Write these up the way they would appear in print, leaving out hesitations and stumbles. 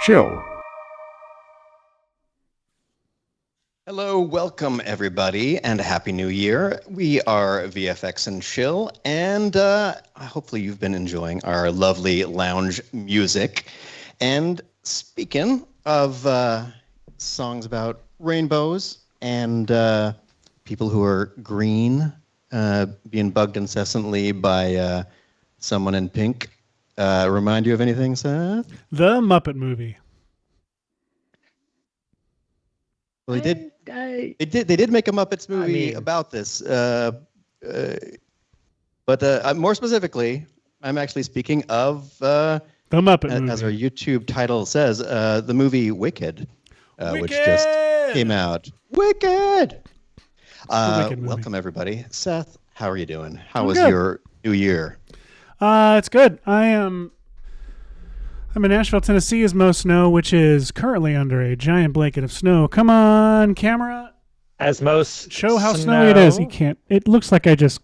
Chill. Hello, welcome everybody, and a Happy New Year. We are VFX and Chill, and hopefully you've been enjoying our lovely lounge music. And speaking of songs about rainbows and people who are green, being bugged incessantly by someone in pink, remind you of anything, Seth? The Muppet Movie. Well, they did make a Muppets movie about this, but more specifically, I'm actually speaking of the Muppet movie, as our YouTube title says, the movie Wicked, which just came out. Wicked. Welcome everybody. Seth, how are you doing? How was your New Year? It's good. I'm in Nashville, Tennessee, as most know, which is currently under a giant blanket of snow. Come on, camera. As most show how snowy it is. You can't. It looks like I just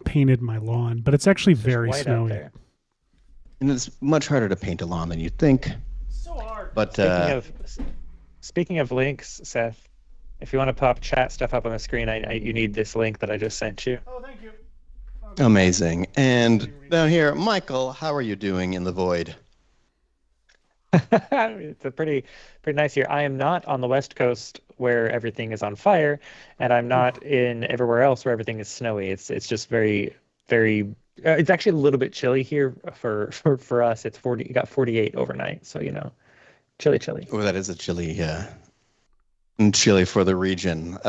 painted my lawn, but it's actually very snowy. And it's much harder to paint a lawn than you'd think. So hard. But speaking of links, Seth, if you want to pop chat stuff up on the screen, you need this link that I just sent you. Oh, thank you. Amazing. And down here, Michael, how are you doing in the void? It's a pretty nice year. I am not on the West Coast where everything is on fire, and I'm not in everywhere else where everything is snowy. It's just very, very. It's actually a little bit chilly here for us. It's 40. You got 48 overnight, so chilly. Oh, that is a chilly. Chilly for the region.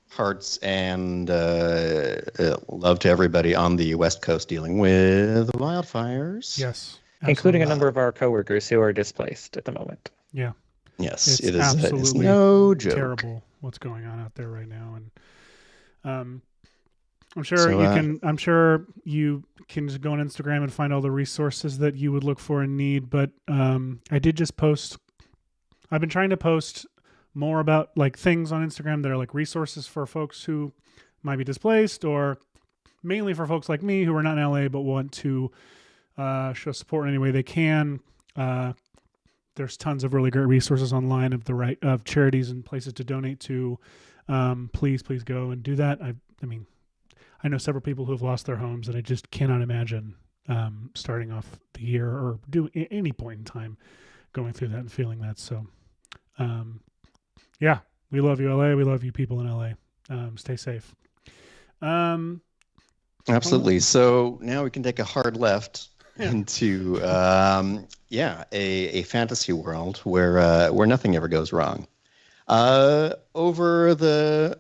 Hearts and love to everybody on the West Coast dealing with wildfires. Yes. Absolutely. Including a number of our coworkers who are displaced at the moment. Yeah. Yes, it is. It's no joke. Terrible what's going on out there right now, and I'm sure you can just go on Instagram and find all the resources that you would look for and need. But I did just post. I've been trying to post more about like things on Instagram that are like resources for folks who might be displaced, or mainly for folks like me who are not in LA but want to show support in any way they can. There's tons of really great resources online of charities and places to donate to. Please go and do that. I know several people who have lost their homes, and I just cannot imagine starting off the year or doing any point in time going through that and feeling that. So, yeah, we love you, LA. We love you people in LA. Stay safe. Absolutely. So now we can take a hard left into a fantasy world where nothing ever goes wrong. Over the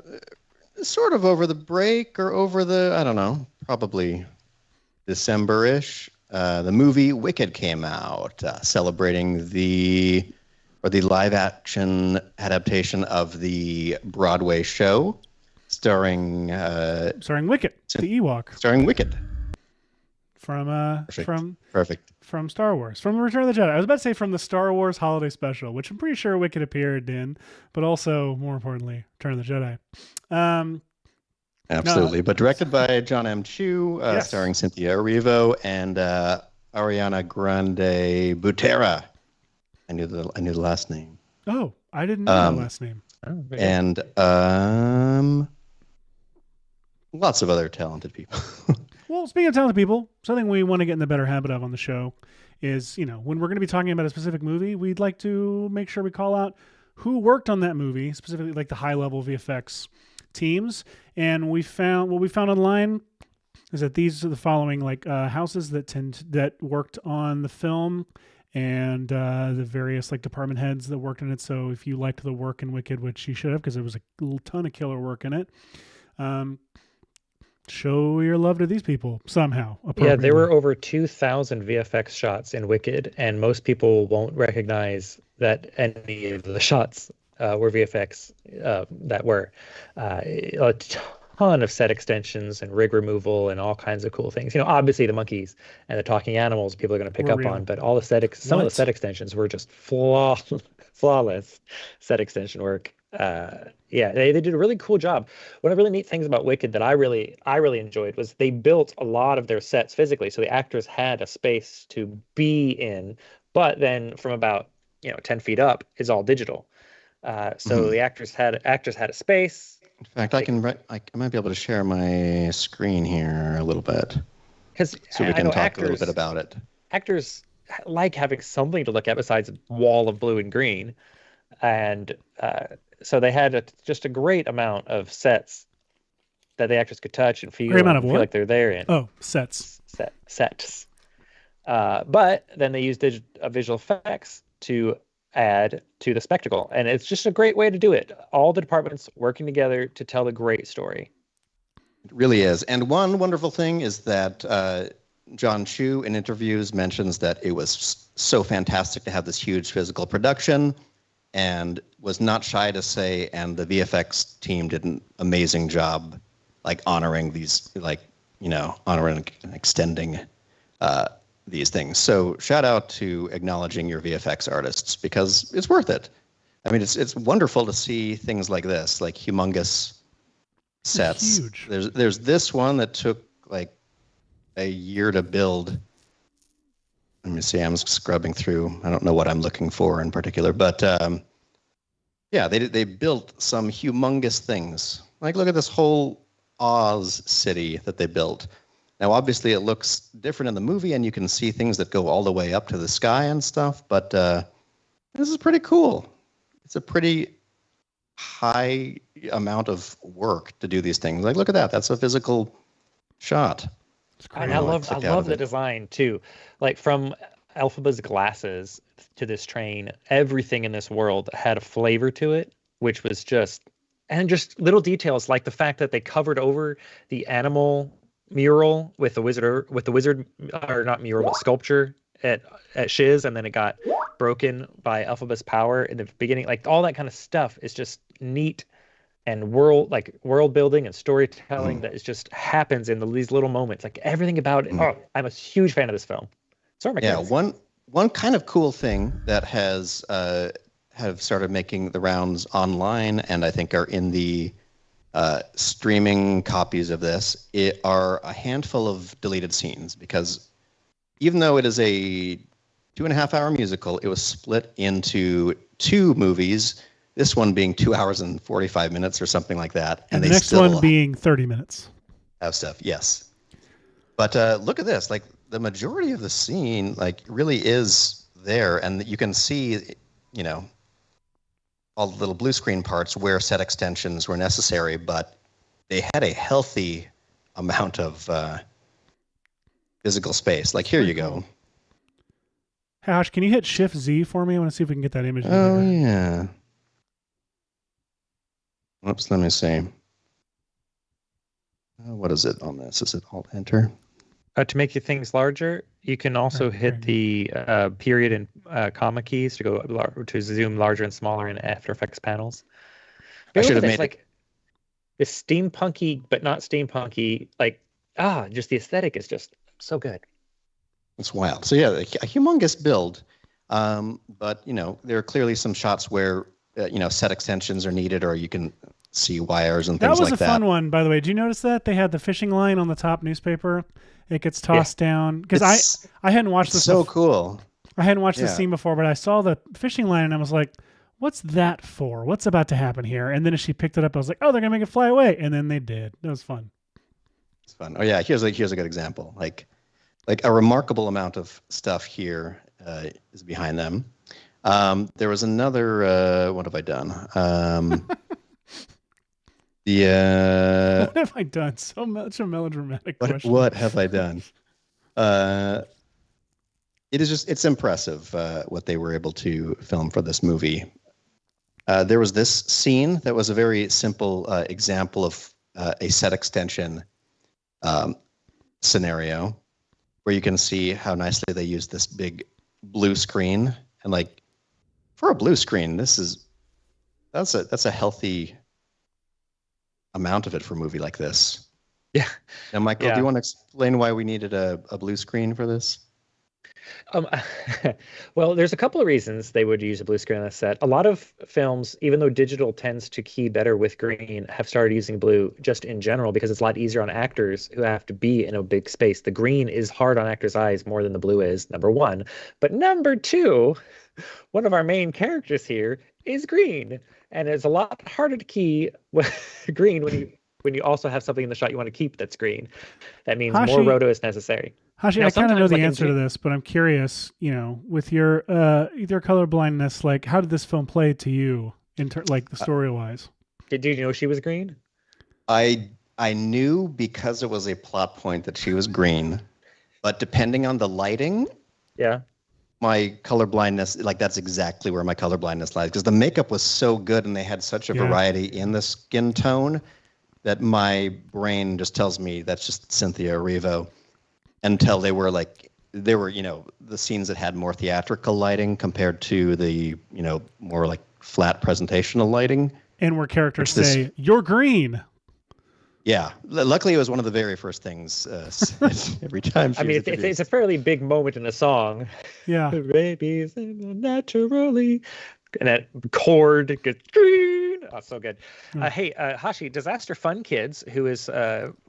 break, or over the, I don't know, probably December-ish, the movie Wicked came out, celebrating the live action adaptation of the Broadway show starring Wicked, the Ewok. Starring Wicked. Perfect. From Star Wars, from Return of the Jedi. I was about to say from the Star Wars Holiday Special, which I'm pretty sure Wicked appeared in, but also, more importantly, Return of the Jedi. Absolutely, but directed by John M. Chu, yes. Starring Cynthia Erivo and Ariana Grande Butera. I knew the last name. Oh, I didn't know the last name. And lots of other talented people. Well, speaking of talented people, something we want to get in the better habit of on the show is, when we're going to be talking about a specific movie, we'd like to make sure we call out who worked on that movie, specifically like the high-level VFX teams. And what we found online is that these are the following houses that worked on the film, and the various department heads that worked in it. So if you liked the work in Wicked, which you should have, because there was a ton of killer work in it, show your love to these people somehow. Yeah, there were over 2,000 VFX shots in Wicked, and most people won't recognize that any of the shots were VFX that were. A ton of set extensions and rig removal and all kinds of cool things. Obviously the monkeys and the talking animals people are going to pick up on, but all the some of the set extensions were just flawless set extension work. They did a really cool job. One of the really neat things about Wicked that I really enjoyed was they built a lot of their sets physically, so the actors had a space to be in, But then from about 10 feet up is all digital. So the actors had a space. In fact, I might be able to share my screen here a little bit, because so we can talk a little bit about it. Actors like having something to look at besides a wall of blue and green, and so they had just a great amount of sets that the actors could touch and feel like they're there in. Oh, sets. Sets. But then they used visual effects to add to the spectacle, and it's just a great way to do it. All the departments working together to tell a great story. It really is. And one wonderful thing is that John Chu in interviews mentions that it was so fantastic to have this huge physical production, and was not shy to say, and the VFX team did an amazing job, like honoring these, honoring and extending these things. So shout out to acknowledging your VFX artists, because it's worth it. I mean, it's wonderful to see things like this, like humongous sets. Huge. There's this one that took like a year to build. Let me see. I'm scrubbing through. I don't know what I'm looking for in particular, but yeah, they built some humongous things. Like, look at this whole Oz city that they built. Now, obviously, it looks different in the movie, and you can see things that go all the way up to the sky and stuff, but this is pretty cool. It's a pretty high amount of work to do these things. Like, look at that. That's a physical shot. And I love the design, too. Like, from Elphaba's glasses to this train, everything in this world had a flavor to it, which was just little details, like the fact that they covered over the animal mural with the wizard, or not mural, but sculpture at Shiz, and then it got broken by Elphaba's power in the beginning. Like, all that kind of stuff is just neat, and world building and storytelling that is just happens in these little moments. Like, everything about it. Oh, I'm a huge fan of this film. Sorry, yeah, one kind of cool thing that has have started making the rounds online, and I think are in the streaming copies of this, are a handful of deleted scenes, because even though it is a 2.5-hour musical, it was split into 2 movies, this one being 2 hours and 45 minutes or something like that. And the next one being 30 minutes. Have stuff, yes. But look at this, like the majority of the scene like really is there, and you can see, all the little blue screen parts where set extensions were necessary, but they had a healthy amount of physical space. Like, here you go. Hash, can you hit Shift Z for me? I want to see if we can get that image. Oh, yeah. Oops, let me see. What is it on this? Is it Alt-Enter? To make things larger, you can also hit the period and comma keys to zoom larger and smaller in After Effects panels. I should have made like this steampunky, but not steampunky. Like, just the aesthetic is just so good. It's wild. So yeah, a humongous build, but there are clearly some shots where set extensions are needed, or you can see wires and things like that. That was a fun one, by the way. Did you notice that they had the fishing line on the top newspaper? It gets tossed down, because I hadn't watched this. So cool. I hadn't watched this scene before, but I saw the fishing line and I was like, "What's that for? What's about to happen here?" And then as she picked it up, I was like, "Oh, they're gonna make it fly away!" And then they did. It was fun. It's fun. Oh yeah, here's a good example. Like a remarkable amount of stuff here is behind them. There was another. What have I done? What have I done? So much a melodramatic question. What have I done? It's impressive what they were able to film for this movie. There was this scene that was a very simple example of a set extension scenario, where you can see how nicely they used this big blue screen. And like, for a blue screen, that's a healthy amount of it for a movie like this. Yeah. Now, Michael, do you want to explain why we needed a blue screen for this? Um, well, there's a couple of reasons they would use a blue screen on this set. A lot of films, even though digital tends to key better with green, have started using blue just in general because it's a lot easier on actors who have to be in a big space. The green is hard on actors' eyes more than the blue is, number one. But number two, one of our main characters here is green, and it's a lot harder to key green when you also have something in the shot you want to keep that's green. That means more roto is necessary. Hashi, I kind of know the answer to this, but I'm curious, with your color blindness, like how did this film play to you like the story wise? Did you know she was green? I knew because it was a plot point that she was green, but depending on the lighting, yeah, my color blindness, like that's exactly where my color blindness lies, because the makeup was so good and they had such a variety in the skin tone that my brain just tells me that's just Cynthia Erivo. Until they were the scenes that had more theatrical lighting compared to the, more like flat presentational lighting. And where characters say, "You're green." Yeah. Luckily, it was one of the very first things every time. I mean, it's a fairly big moment in the song. Yeah. Babies naturally. And that chord gets green. Oh, so good. Hey, Hashi, Disaster Fun Kids, who is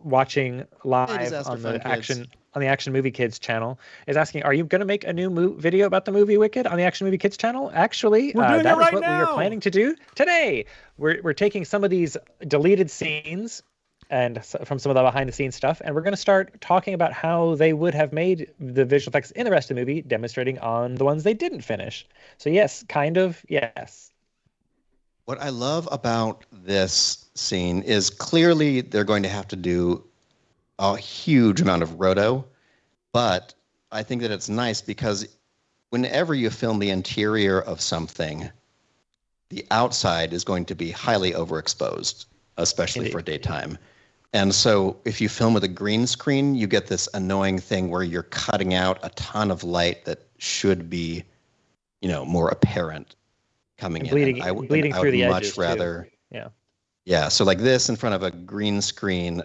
watching live on the Action Movie Kids channel, is asking, are you going to make a new video about the movie Wicked on the Action Movie Kids channel? Actually, that is what we are planning to do today. We're taking some of these deleted scenes and from some of the behind the scenes stuff, and we're going to start talking about how they would have made the visual effects in the rest of the movie, demonstrating on the ones they didn't finish. So yes, kind of, yes. What I love about this scene is clearly they're going to have to do a huge amount of roto, but I think that it's nice because whenever you film the interior of something, the outside is going to be highly overexposed, especially for daytime. And so if you film with a green screen, you get this annoying thing where you're cutting out a ton of light that should be, more apparent coming in. Bleeding through the edges rather, too. Yeah. So like this in front of a green screen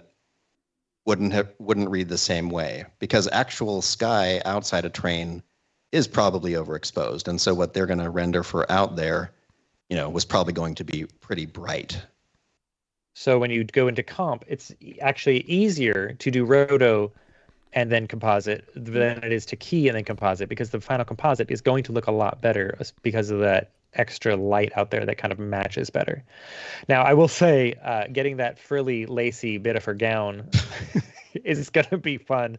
wouldn't read the same way because actual sky outside a train is probably overexposed. And so what they're going to render for out there, was probably going to be pretty bright. So when you go into comp, it's actually easier to do roto and then composite than it is to key and then composite, because the final composite is going to look a lot better because of that extra light out there that kind of matches better. Now, I will say, getting that frilly, lacy bit of her gown is going to be fun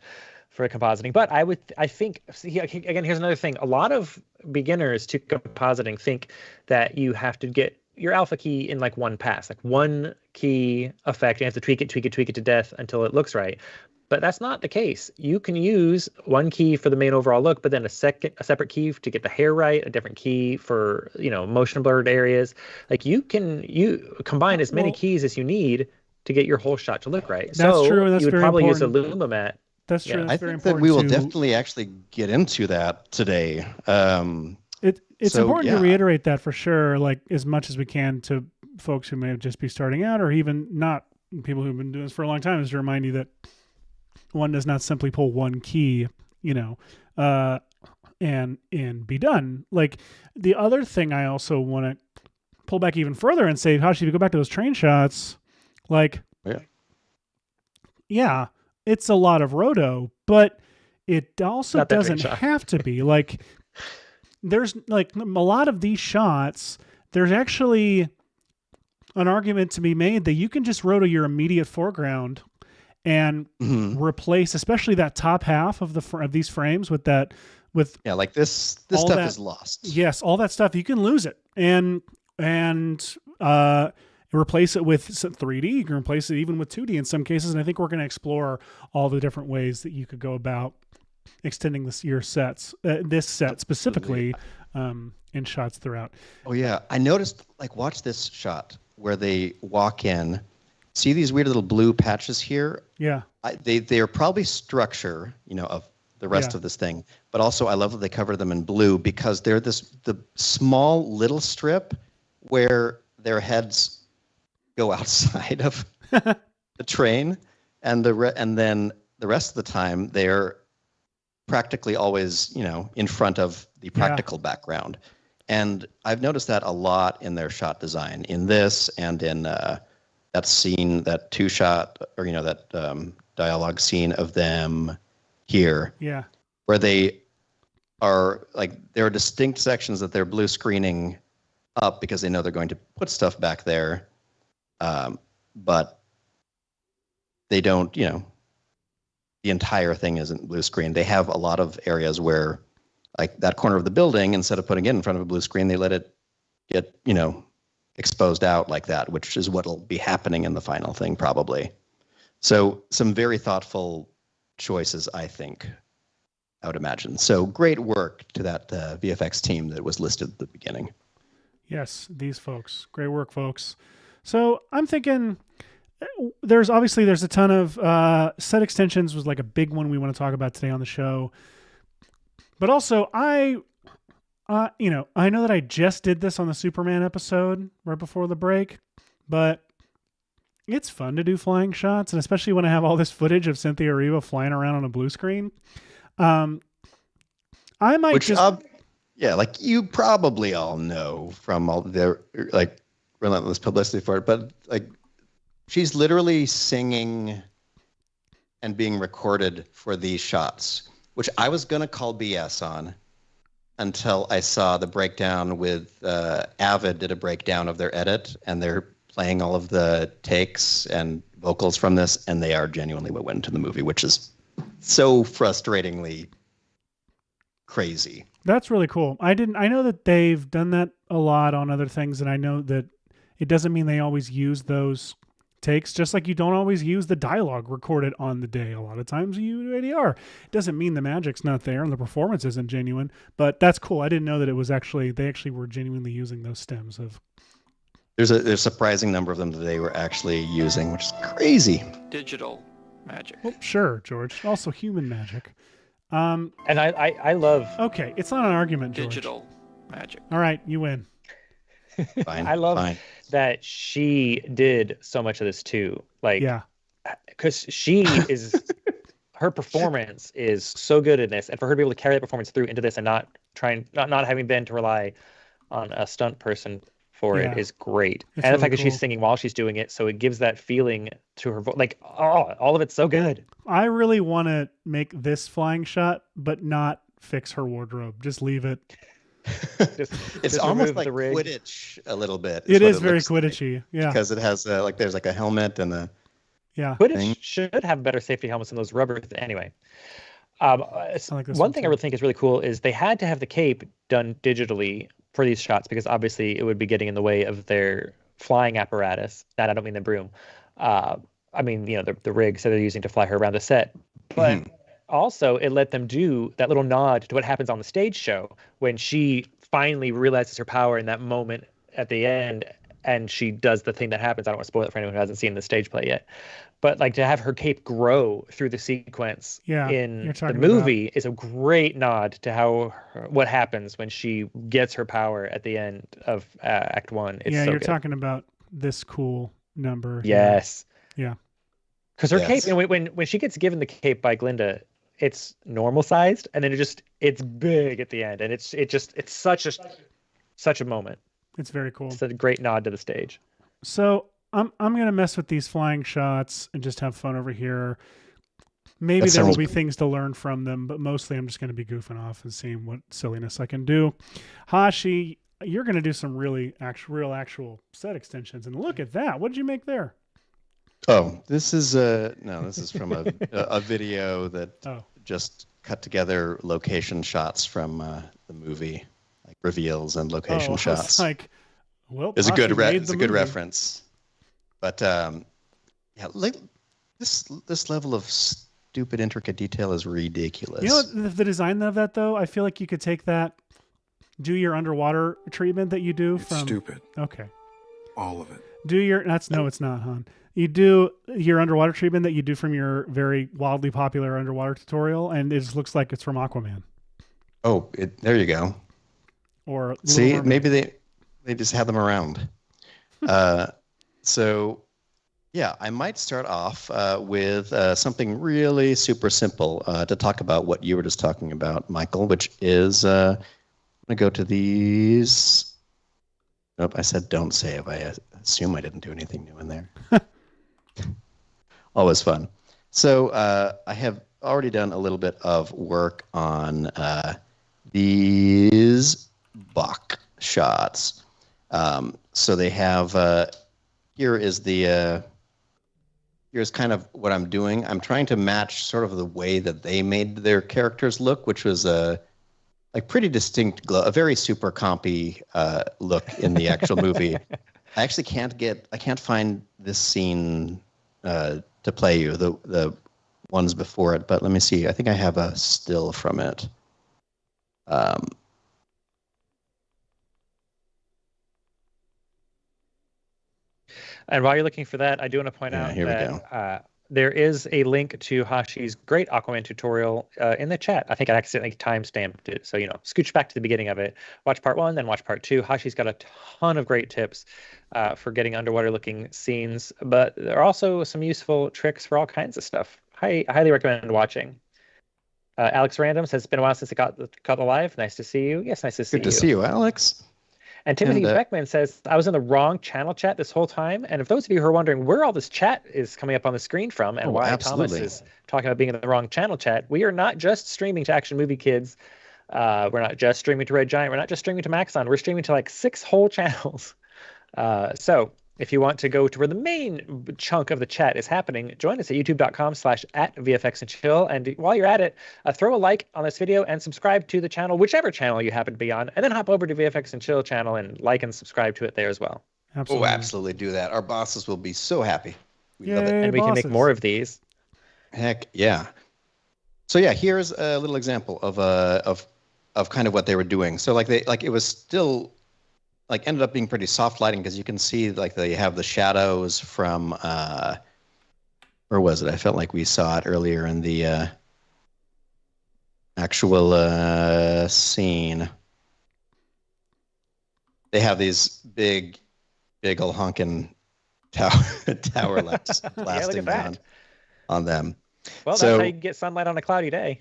for compositing. But I think, again, here's another thing. A lot of beginners to compositing think that you have to get your alpha key in like one pass, like one key effect. You have to tweak it to death until it looks right. But that's not the case. You can use one key for the main overall look, but then a separate key to get the hair right, a different key for, motion blurred areas. Like you combine as many keys as you need to get your whole shot to look right. That's true. That's you would very probably important. use a Lumamat. That's true. Yeah. That's I very think that important we will definitely actually get into that today. It's important to reiterate that for sure, like as much as we can to folks who may just be starting out or even not people who've been doing this for a long time, is to remind you that one does not simply pull one key, and be done. Like the other thing I also want to pull back even further and say, Hashi, if you go back to those train shots, like, yeah, it's a lot of roto, but it also doesn't have to be. Like, there's like a lot of these shots, there's actually an argument to be made that you can just roto your immediate foreground and replace, especially that top half of these frames with like this stuff is lost. Yes, all that stuff, you can lose it and replace it with 3D. You can replace it even with 2D in some cases. And I think we're going to explore all the different ways that you could go about extending your sets, this set specifically, in shots throughout. Oh yeah, I noticed. Like, watch this shot where they walk in. See these weird little blue patches here? Yeah. They are probably structure, of the rest of this thing. But also, I love that they cover them in blue because they're the small little strip where their heads go outside of the train, and then the rest of the time they're practically always, in front of the practical background. And I've noticed that a lot in their shot design, in this and in that scene, that two-shot, or, that dialogue scene of them here. Yeah. Where they are, there are distinct sections that they're blue screening up because they know they're going to put stuff back there. But they don't, the entire thing isn't blue screen. They have a lot of areas where, like that corner of the building, instead of putting it in front of a blue screen, they let it get, exposed out like that, which is what'll be happening in the final thing probably. So some very thoughtful choices, I think, I would imagine. So great work to that VFX team that was listed at the beginning. Yes, these folks. Great work, folks. So I'm thinking there's a ton of set extensions was like a big one we want to talk about today on the show. But also I know that I just did this on the Superman episode right before the break, but it's fun to do flying shots, and especially when I have all this footage of Cynthia Erivo flying around on a blue screen. I might like you probably all know from all their relentless publicity for it, but she's literally singing and being recorded for these shots, which I was going to call BS on until I saw the breakdown with Avid did a breakdown of their edit, and they're playing all of the takes and vocals from this, and they are genuinely what went into the movie, which is so frustratingly crazy. That's really cool. I know that they've done that a lot on other things, and I know that it doesn't mean they always use those takes, just like you don't always use the dialogue recorded on the day. A lot of times you do ADR. It doesn't mean the magic's not there and the performance isn't genuine, but that's cool. I didn't know that it was they actually were genuinely using those stems of. There's a surprising number of them that they were actually using, which is crazy. Digital magic. Well, sure, George. Also human magic. And I love. Okay, it's not an argument, George. Digital magic. All right, you win. Fine. I love that she did so much of this too. Because she is, her performance is so good in this, and for her to be able to carry that performance through into this and not having been to rely on a stunt person for it is great. It's and really the fact that cool. she's singing while she's doing it, so it gives that feeling to her voice. All of it's so good. I really want to make this flying shot, but not fix her wardrobe. Just leave it. It's almost like Quidditch a little bit. It is very Quidditchy, yeah. Because it has there's a helmet and a Quidditch should have better safety helmets than those rubber. Anyway, like one thing I would think is really cool is they had to have the cape done digitally for these shots because obviously it would be getting in the way of their flying apparatus. That I don't mean the broom. I mean the rigs that they're using to fly her around the set, but. Mm-hmm. Also, it let them do that little nod to what happens on the stage show when she finally realizes her power in that moment at the end, and she does the thing that happens. I don't want to spoil it for anyone who hasn't seen the stage play yet, but to have her cape grow through the sequence in the movie is a great nod to what happens when she gets her power at the end of Act 1. It's so you're good. Talking about this cool number. Yes. Yeah. Because her cape, when she gets given the cape by Glinda, it's normal sized, and then it's big at the end, and it's such a moment. It's very cool. It's a great nod to the stage. So I'm gonna mess with these flying shots and just have fun over here. Maybe there will be things to learn from them, but mostly I'm just gonna be goofing off and seeing what silliness I can do. Hashi, you're gonna do some real actual set extensions, and look at that. What did you make there? Oh, this is from a video that just cut together location shots from the movie, like reveals and location shots. It's a good reference. But this level of stupid intricate detail is ridiculous. You know the design of that though? I feel like you could take that, do your underwater treatment that you do from. Stupid. Okay. All of it. It's not, hon. You do your underwater treatment that you do from your very wildly popular underwater tutorial, and it just looks like it's from Aquaman. Oh, there you go. Or see, maybe they just had them around. So Yeah, I might start off with something really super simple to talk about what you were just talking about, Michael, which is I'm going to go to these. Nope, I said don't save. I assume I didn't do anything new in there. Always fun. So I have already done a little bit of work on these Bach shots. So they have, here is the, here's kind of what I'm doing. I'm trying to match sort of the way that they made their characters look, which was a like pretty distinct glow, a very super compy look in the actual movie. I actually I can't find this scene to play you, the ones before it, but let me see. I think I have a still from it. And while you're looking for that, I do want to point out that there is a link to Hashi's great Aquaman tutorial in the chat. I think I accidentally timestamped it. So, scooch back to the beginning of it. Watch part 1, then watch part 2. Hashi's got a ton of great tips for getting underwater looking scenes, but there are also some useful tricks for all kinds of stuff. I highly recommend watching. Alex Random says, it's been a while since I got the live. Nice to see you. Yes, nice to see you. Good to see you, Alex. And Timothy Beckman says, I was in the wrong channel chat this whole time. And if those of you who are wondering where all this chat is coming up on the screen from and why absolutely. Thomas is talking about being in the wrong channel chat, we are not just streaming to Action Movie Kids. We're not just streaming to Red Giant. We're not just streaming to Maxon. We're streaming to like 6 whole channels. So if you want to go to where the main chunk of the chat is happening, join us at youtube.com/@VFX and Chill. And while you're at it, throw a like on this video and subscribe to the channel, whichever channel you happen to be on, and then hop over to VFX and Chill channel and like and subscribe to it there as well. Absolutely. Oh, absolutely do that. Our bosses will be so happy. We love it. And we can make more of these. Heck yeah. So yeah, here's a little example of kind of what they were doing. So it was still ended up being pretty soft lighting because you can see they have the shadows from where was it? I felt like we saw it earlier in the actual scene. They have these big old honking tower lights blasting down on them. Well, that's how you get sunlight on a cloudy day.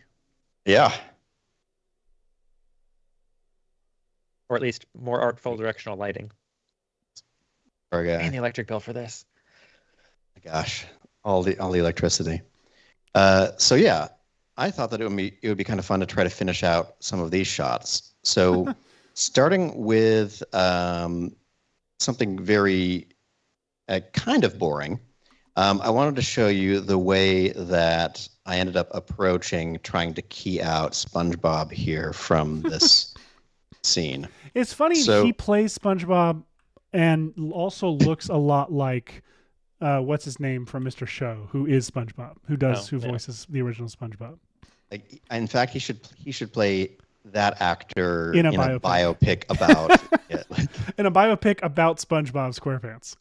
Yeah. Or at least more artful directional lighting. And the electric bill for this. Gosh, all the electricity. So yeah, I thought that it would be kind of fun to try to finish out some of these shots. So starting with something very kind of boring, I wanted to show you the way that I ended up approaching trying to key out SpongeBob here from this scene. It's funny, he plays SpongeBob and also looks a lot like what's his name from Mr. Show, who is SpongeBob, who voices the original SpongeBob. In fact, he should play that actor in a biopic about it. In a biopic about SpongeBob SquarePants.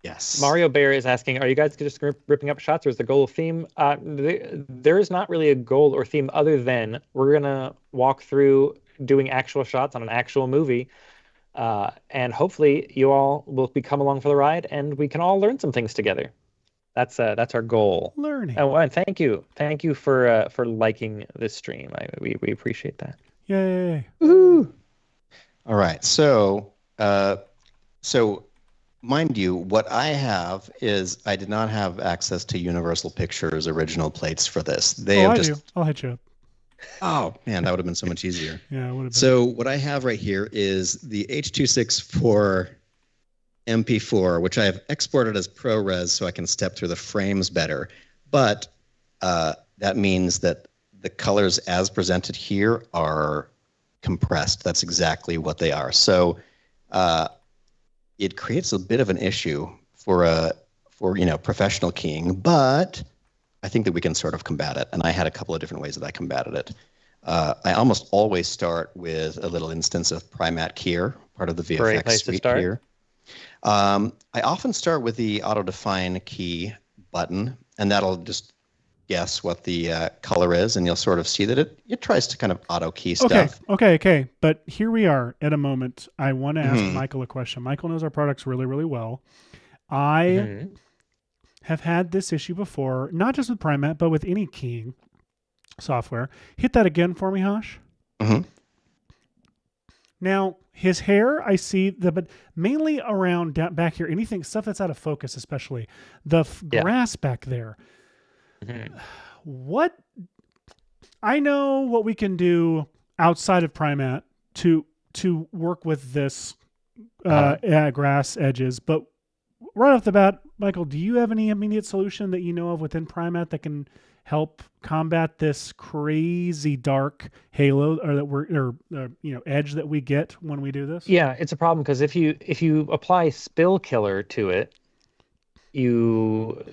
Yes. Mario Bear is asking, are you guys just ripping up shots or is the goal a theme? There is not really a goal or theme other than we're going to walk through doing actual shots on an actual movie. And hopefully you all will come along for the ride and we can all learn some things together. That's our goal. Learning. And thank you for liking this stream. We appreciate that. Yay! Woo-hoo. All right, so mind you, what I have is I did not have access to Universal Pictures original plates for this. I'll hit you up. Oh man, that would have been so much easier. Yeah, it would have been. So what I have right here is the H.264 MP4, which I have exported as ProRes so I can step through the frames better. But that means that the colors as presented here are compressed. That's exactly what they are. So it creates a bit of an issue for professional keying, but I think that we can sort of combat it. And I had a couple of different ways that I combated it. I almost always start with a little instance of Primat Keyer, part of the VFX suite here. I often start with the auto define key button, and that'll just guess what the color is, and you'll sort of see that it tries to kind of auto key stuff. Okay. But here we are at a moment. I want to ask Michael a question. Michael knows our products really, really well. I have had this issue before, not just with Primat, but with any keying software. Hit that again for me, Hosh. Mm-hmm. Now, his hair, I see, but mainly around back here, anything, stuff that's out of focus, especially the grass back there. Mm-hmm. What, I know what we can do outside of Primat to work with this grass edges, but right off the bat, Michael, do you have any immediate solution that you know of within Primat that can help combat this crazy dark halo or edge that we get when we do this? Yeah, it's a problem because if you apply spill killer to it, I don't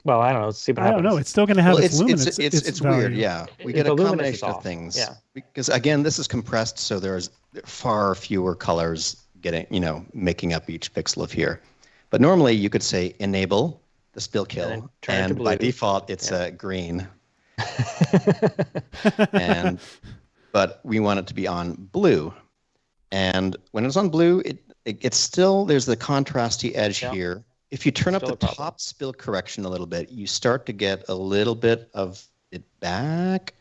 know. Let's see what happens. I don't know. It's still going to have its luminance. It's weird. Yeah, we get a combination of things. Yeah, because again, this is compressed, so there's far fewer colors making up each pixel of here. But normally you could say enable the spill kill, and by default it's green. But we want it to be on blue, and when it's on blue, it's still, there's the contrasty edge here. If you turn up the top spill correction a little bit, you start to get a little bit of it back,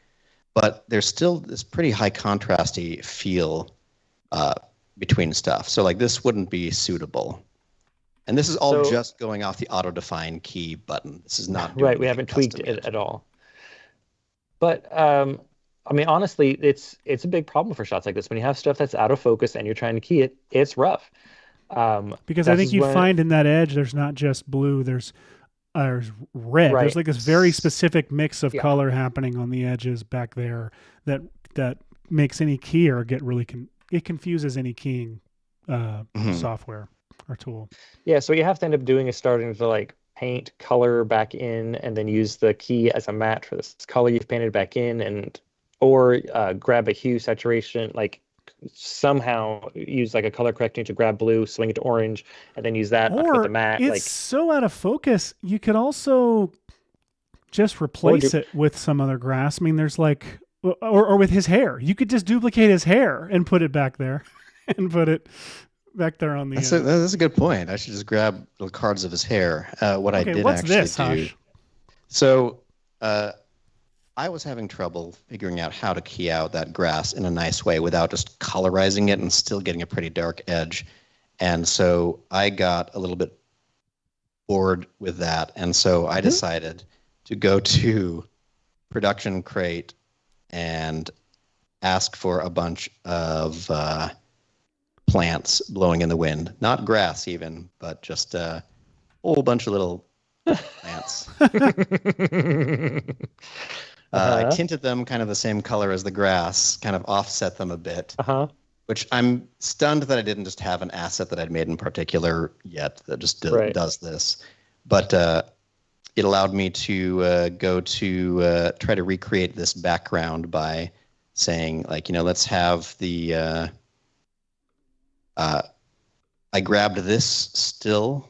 but there's still this pretty high contrasty feel between stuff. So like this wouldn't be suitable. And this is all just going off the auto-define key button. This is not right. We haven't tweaked it at all. But I mean, honestly, it's a big problem for shots like this. When you have stuff that's out of focus and you're trying to key it, it's rough. Because I think you find in that edge, there's not just blue. There's red. Right. There's like this very specific mix of color happening on the edges back there that makes any keyer get really it confuses any keying software or tool. Yeah, so what you have to end up doing is starting to like paint color back in and then use the key as a mat for this color you've painted back in, or grab a hue saturation, like somehow use like a color correcting to grab blue, swing it to orange, and then use that with the mat. It's so out of focus. You could also just replace it with some other grass. I mean, there's like, or with his hair. You could just duplicate his hair and put it back there and put it back there on the end. That's a good point. I should just grab the cards of his hair. What's this, do. Hosh? So I was having trouble figuring out how to key out that grass in a nice way without just colorizing it and still getting a pretty dark edge. And so I got a little bit bored with that. And so I decided to go to Production Crate and ask for a bunch of plants blowing in the wind. Not grass even, but just a whole bunch of little plants. I tinted them kind of the same color as the grass, kind of offset them a bit, which I'm stunned that I didn't just have an asset that I'd made in particular yet that just does this. But it allowed me to go to try to recreate this background by saying, like, let's have the... I grabbed this still,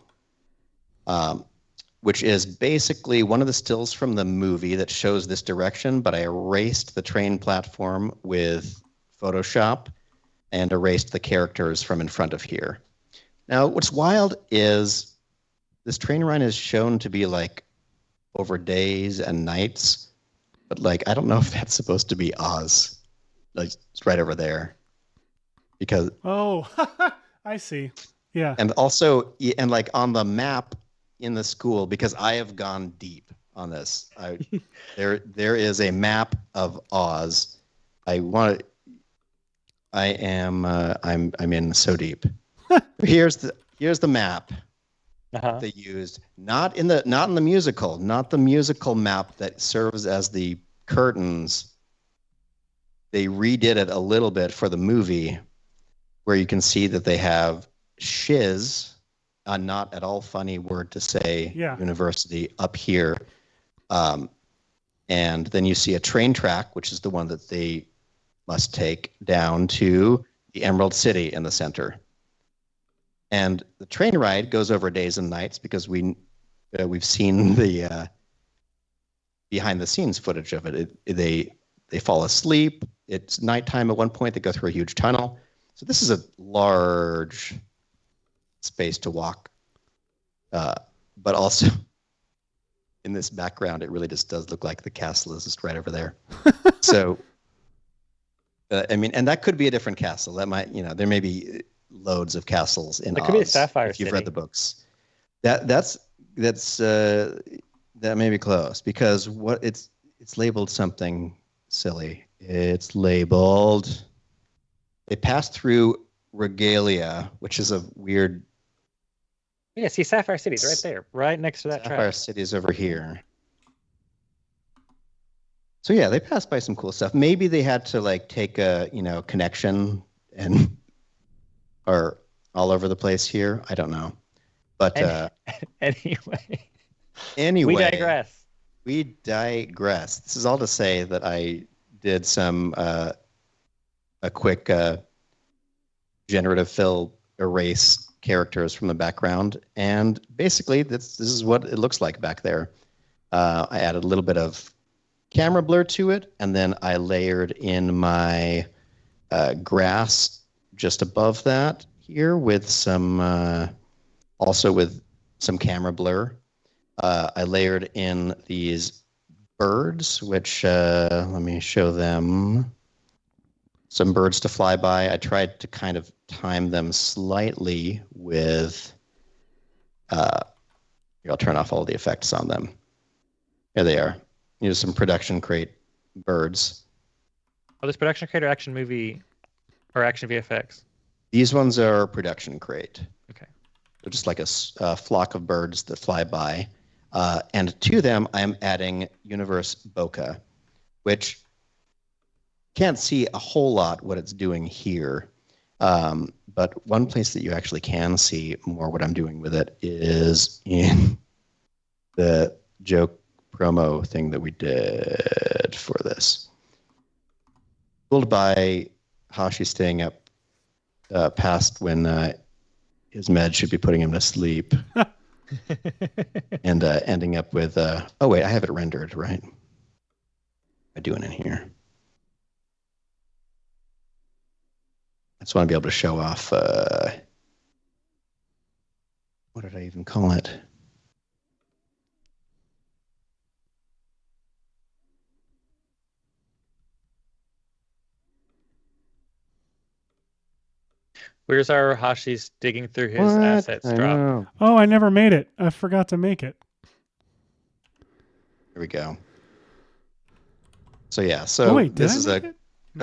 which is basically one of the stills from the movie that shows this direction, but I erased the train platform with Photoshop and erased the characters from in front of here. Now, what's wild is this train run is shown to be like over days and nights, but like I don't know if that's supposed to be Oz. Like it's right over there. Because I see. Yeah. And also, and like on the map in the school, because I have gone deep on this. There is a map of Oz. I'm in so deep. Here's the map they used. Not in the musical, not the musical map that serves as the curtains. They redid it a little bit for the movie, where you can see that they have shiz, a not at all funny word to say, university, up here. And then you see a train track, which is the one that they must take down to the Emerald City in the center. And the train ride goes over days and nights because we've seen the behind the scenes footage of it. They fall asleep. It's nighttime at one point. They go through a huge tunnel. So this is a large space to walk, but also in this background, it really just does look like the castle is just right over there. So, I mean, and that could be a different castle. That might, there may be loads of castles in Oz. It could be a Sapphire if you've City. read the books. That may be close because it's labeled something silly. It's labeled. They passed through Regalia, which is a weird. Yeah, see, Sapphire City's right there, right next to that track. Sapphire City's over here. So yeah, they passed by some cool stuff. Maybe they had to like take a connection and are all over the place here. I don't know, but anyway, we digress. This is all to say that I did some a quick generative fill erase characters from the background, and basically this is what it looks like back there. I added a little bit of camera blur to it, and then I layered in my grass just above that here with some also with some camera blur. I layered in these birds, which let me show them. Some birds to fly by. I tried to kind of time them slightly with, here, I'll turn off all the effects on them. Here they are. Here's some production crate birds. Oh, this production crate or action movie or action VFX? These ones are production crate. Okay. They're just like a flock of birds that fly by. And to them, I'm adding universe bokeh, which can't see a whole lot what it's doing here. But one place that you actually can see more what I'm doing with it is in the joke promo thing that we did for this. Pulled by Hashi staying up past when his med should be putting him to sleep. And ending up with, oh wait, I have it rendered, right? What am I doing in here? I just want to be able to show off, what did I even call it? Where's our Hashi's digging through his assets drop? Oh, I never made it. I forgot to make it. Here we go. So yeah, so this is a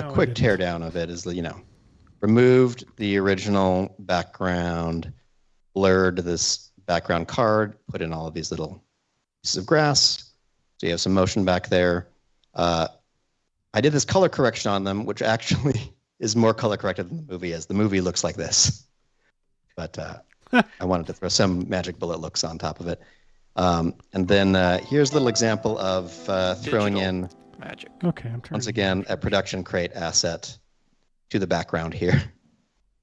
quick teardown of it. Is removed the original background, blurred this background card, put in all of these little pieces of grass. So you have some motion back there. I did this color correction on them, which actually is more color corrected than the movie is. The movie looks like this, but I wanted to throw some magic bullet looks on top of it. And then here's a little example of throwing in magic. Okay, once again a production crate asset to the background here.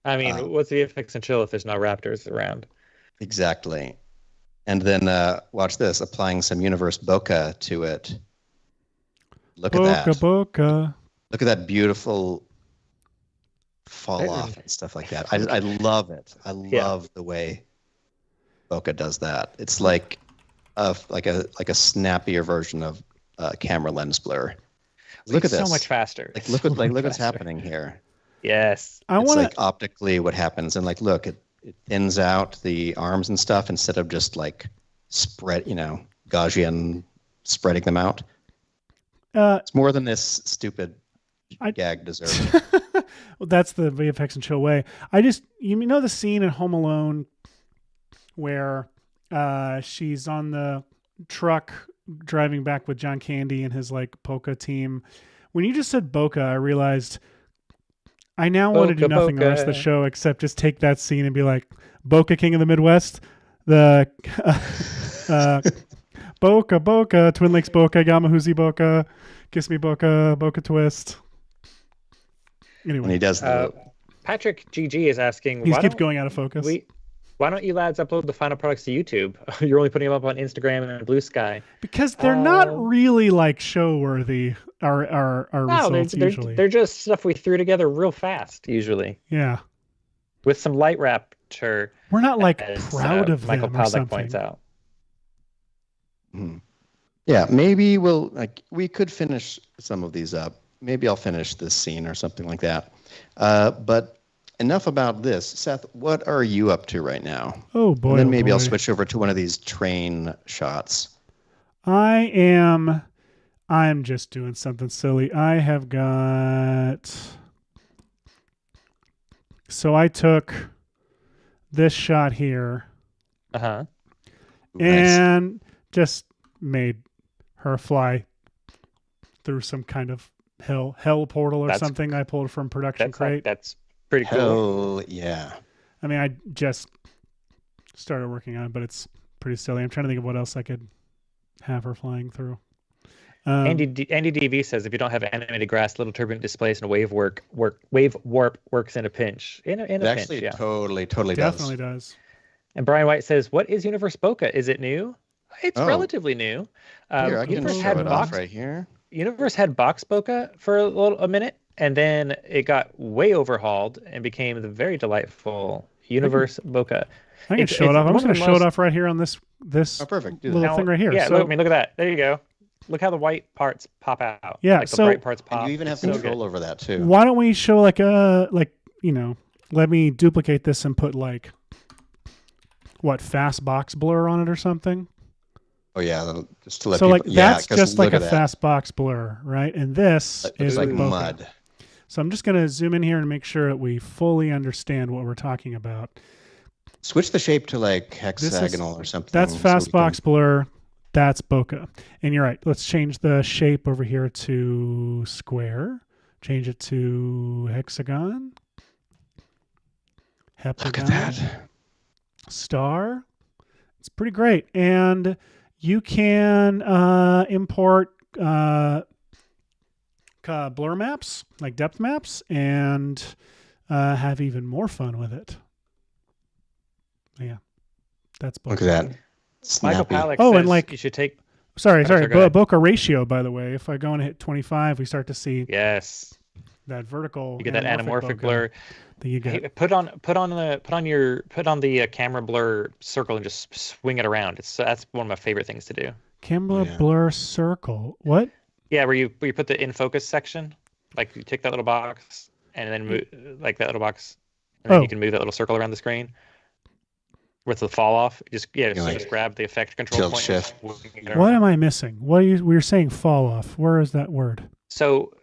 I mean, what's the VFX and Chill if there's no raptors around? Exactly. And then watch this, applying some universe bokeh to it. Look at that. Bokeh. Look at that beautiful fall off and stuff like that. I love it. I love the way bokeh does that. It's like a snappier version of camera lens blur. Look at this. So much faster. Look what's happening here. Yes. It's like optically what happens, and look, it thins out the arms and stuff instead of just spread, Gaussian spreading them out. It's more than this stupid gag deserves. Well, that's the VFX and Chill way. The scene in Home Alone where she's on the truck driving back with John Candy and his polka team. When you just said bokeh, I realized I now want to do nothing the rest of the show except just take that scene and be like, Bokeh King of the Midwest, the bokeh, Twin Lakes bokeh, Yamahuzi bokeh, Kiss Me bokeh, bokeh twist. Anyway, and he does Patrick GG is asking, he keeps going out of focus. Why don't you lads upload the final products to YouTube? You're only putting them up on Instagram and Blue Sky. Because they're not really show worthy. Our results usually. They're just stuff we threw together real fast usually. Yeah. With some light rapture. We're not proud of Michael them or Powell something. points out. Hmm. Yeah, maybe we could finish some of these up. Maybe I'll finish this scene or something like that. But enough about this. Seth, what are you up to right now? Oh boy. And then maybe boy. I'll switch over to one of these train shots. I'm just doing something silly. So I took this shot here. Uh-huh. And just made her fly through some kind of hell portal or something I pulled from Production Crate. That's pretty cool. Hell yeah. I mean, I just started working on it, but it's pretty silly. I'm trying to think of what else I could have her flying through. Andy DV says if you don't have animated grass, little turbulent displacement, wave warp works in a pinch. In a pinch, actually yeah. Totally Definitely does. And Brian White says, "What is Universe Bokeh? Is it new? It's relatively new. Here, I can Universe show it off right here. Universe had box bokeh for a minute, and then it got way overhauled and became the very delightful Universe Bokeh. I can show it off. I'm just going to show it off right here on this perfect. little thing right here. Yeah, so, look at that. There you go. Look how the white parts pop out. Yeah, like the bright parts pop. And you even have control over that too. Why don't we show let me duplicate this and put fast box blur on it or something? Oh yeah, just to let so people. That's just like a fast box blur, right? And this is like bokeh. mud. So I'm just going to zoom in here and make sure that we fully understand what we're talking about. Switch the shape to like hexagonal or something. That's fast box blur. That's bokeh. And you're right. Let's change the shape over here to square. Change it to hexagon. Heptagon. Look at that. Star. It's pretty great. And you can import blur maps, like depth maps, and have even more fun with it. Yeah, that's bokeh. Look at that. Michael Snappy. Palak Oh, says and you should take... Sorry. go ahead. Bokeh ratio, by the way. If I go and hit 25, we start to see that vertical. You get that anamorphic bokeh blur. That you get. Hey, put on the camera blur circle and just swing it around. That's one of my favorite things to do. Camera blur circle. What? Yeah, where you put the in focus section, like you take that little box and then move like that little box, and then you can move that little circle around the screen. With the fall off, just grab the effect control point. Shift. What am I missing? We were saying fall off. Where is that word? So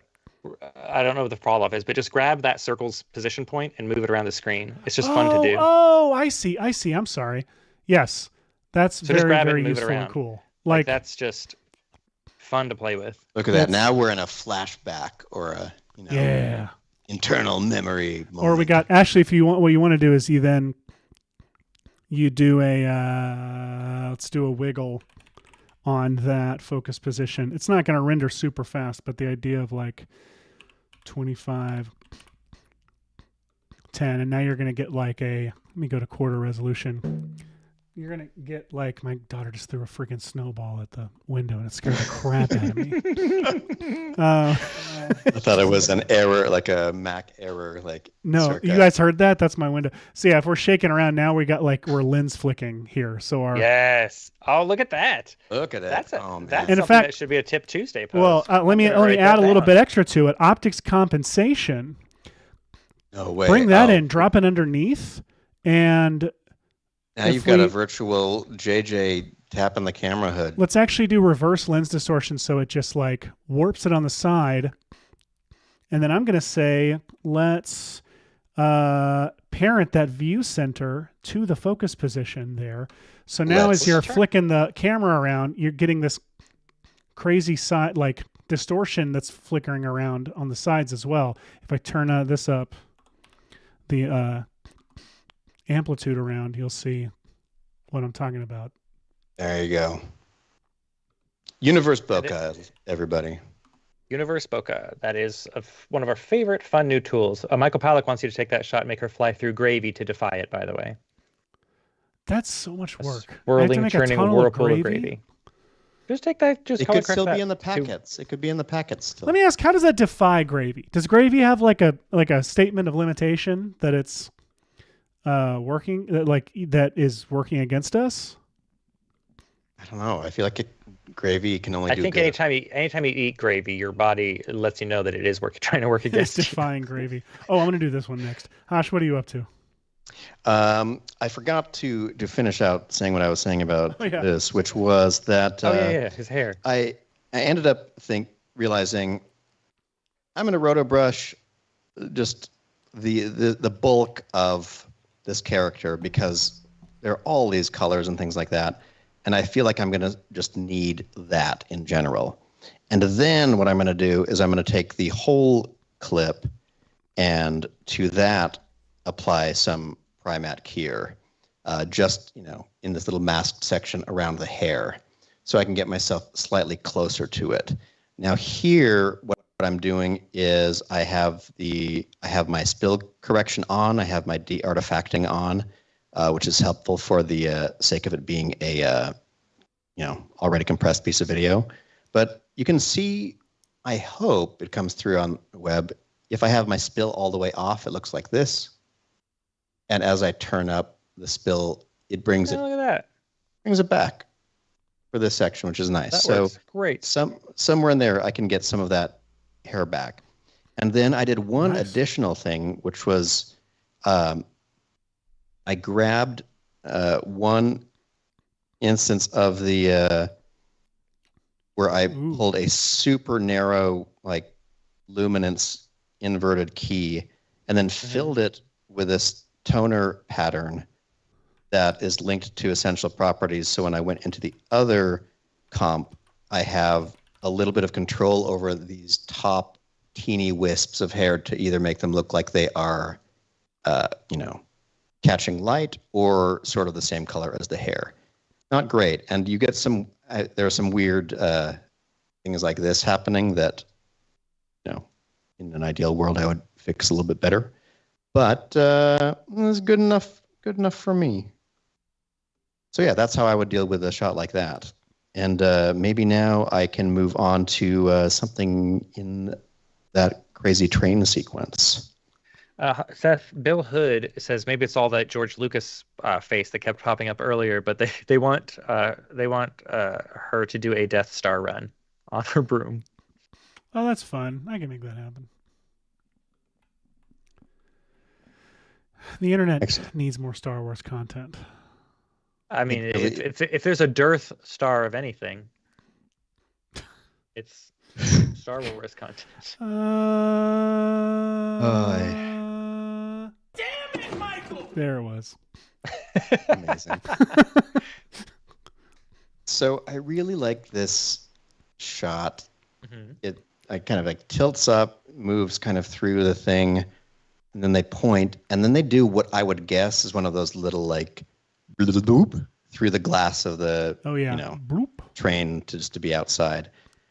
I don't know what the fall off is, but just grab that circle's position point and move it around the screen. It's just fun to do. Oh, I see. I'm sorry. Yes, that's very useful and cool. Like that's just fun to play with. Look at that. Now we're in a flashback or a internal memory moment. Or we got actually, if you want, what you want to do is you do let's do a wiggle on that focus position. It's not going to render super fast, but the idea of like 25, 10, and now you're going to get like let me go to quarter resolution. You're going to get like, my daughter just threw a freaking snowball at the window and it scared the crap out of me. I thought it was an error, like a Mac error. No, circa. You guys heard that? That's my window. So yeah, if we're shaking around now, we're lens flicking here. So Yes. Oh, look at that. Look at it. That's in something fact, that should be a Tip Tuesday post. Well, let me add a little bit extra to it. Optics compensation. No way. Bring that in, drop it underneath, and now you've got a virtual JJ tapping the camera hood. Let's actually do reverse lens distortion, so it just like warps it on the side. And then I'm going to say, let's parent that view center to the focus position there. So now as you're flicking the camera around, you're getting this crazy side, like distortion that's flickering around on the sides as well. If I turn this up, the amplitude around, you'll see what I'm talking about. There you go. Universe Bokeh, everybody. Universe Bokeh. That is one of our favorite fun new tools. Michael Palak wants you to take that shot and make her fly through gravy to defy it, by the way. That's so much work. Swirling, turning a whirlpool of gravy. Just take that. Just it could still be in the packets. It could be in the packets still. Let me ask: how does that defy gravy? Does gravy have like a statement of limitation that it's that is working against us? I don't know. I feel like it gravy. You can only do think good. anytime you eat gravy, your body lets you know that it is trying to work against It's defying gravy. Oh, I'm going to do this one next. Hosh, what are you up to? I forgot to finish out saying what I was saying about this, which was that his hair. I ended up realizing I'm going to roto brush just the bulk of this character because there are all these colors and things like that, and I feel like I'm going to just need that in general. And then what I'm going to do is I'm going to take the whole clip and to that apply some Primat Kier, just in this little masked section around the hair, so I can get myself slightly closer to it. Now here, what I'm doing is I have my spill correction on, I have my de-artifacting on, which is helpful for the sake of it being a already compressed piece of video. But you can see, I hope it comes through on the web. If I have my spill all the way off, it looks like this. And as I turn up the spill, it brings Look at that. Brings it back for this section, which is nice. That works great. Somewhere in there, I can get some of that hair back. And then I did one additional thing, which was I grabbed one instance of the where I pulled a super narrow, like luminance inverted key, and then filled it with this toner pattern that is linked to essential properties. So when I went into the other comp, I have a little bit of control over these top teeny wisps of hair to either make them look like they are, catching light or sort of the same color as the hair. Not great. And you get there are some weird things like this happening that, in an ideal world, I would fix a little bit better. But it was good enough for me. So yeah, that's how I would deal with a shot like that. And maybe now I can move on to something in that crazy train sequence. Seth, Bill Hood says maybe it's all that George Lucas face that kept popping up earlier, but they want her to do a Death Star run on her broom. Oh, that's fun. I can make that happen. The internet needs more Star Wars content. I mean, if there's a dearth star of anything, it's Star Wars content. Damn it, Michael! There it was. Amazing. So I really like this shot. Mm-hmm. It kind of like tilts up, moves kind of through the thing, and then they point, and then they do what I would guess is one of those little like bloop through the glass of the bloop train just to be outside.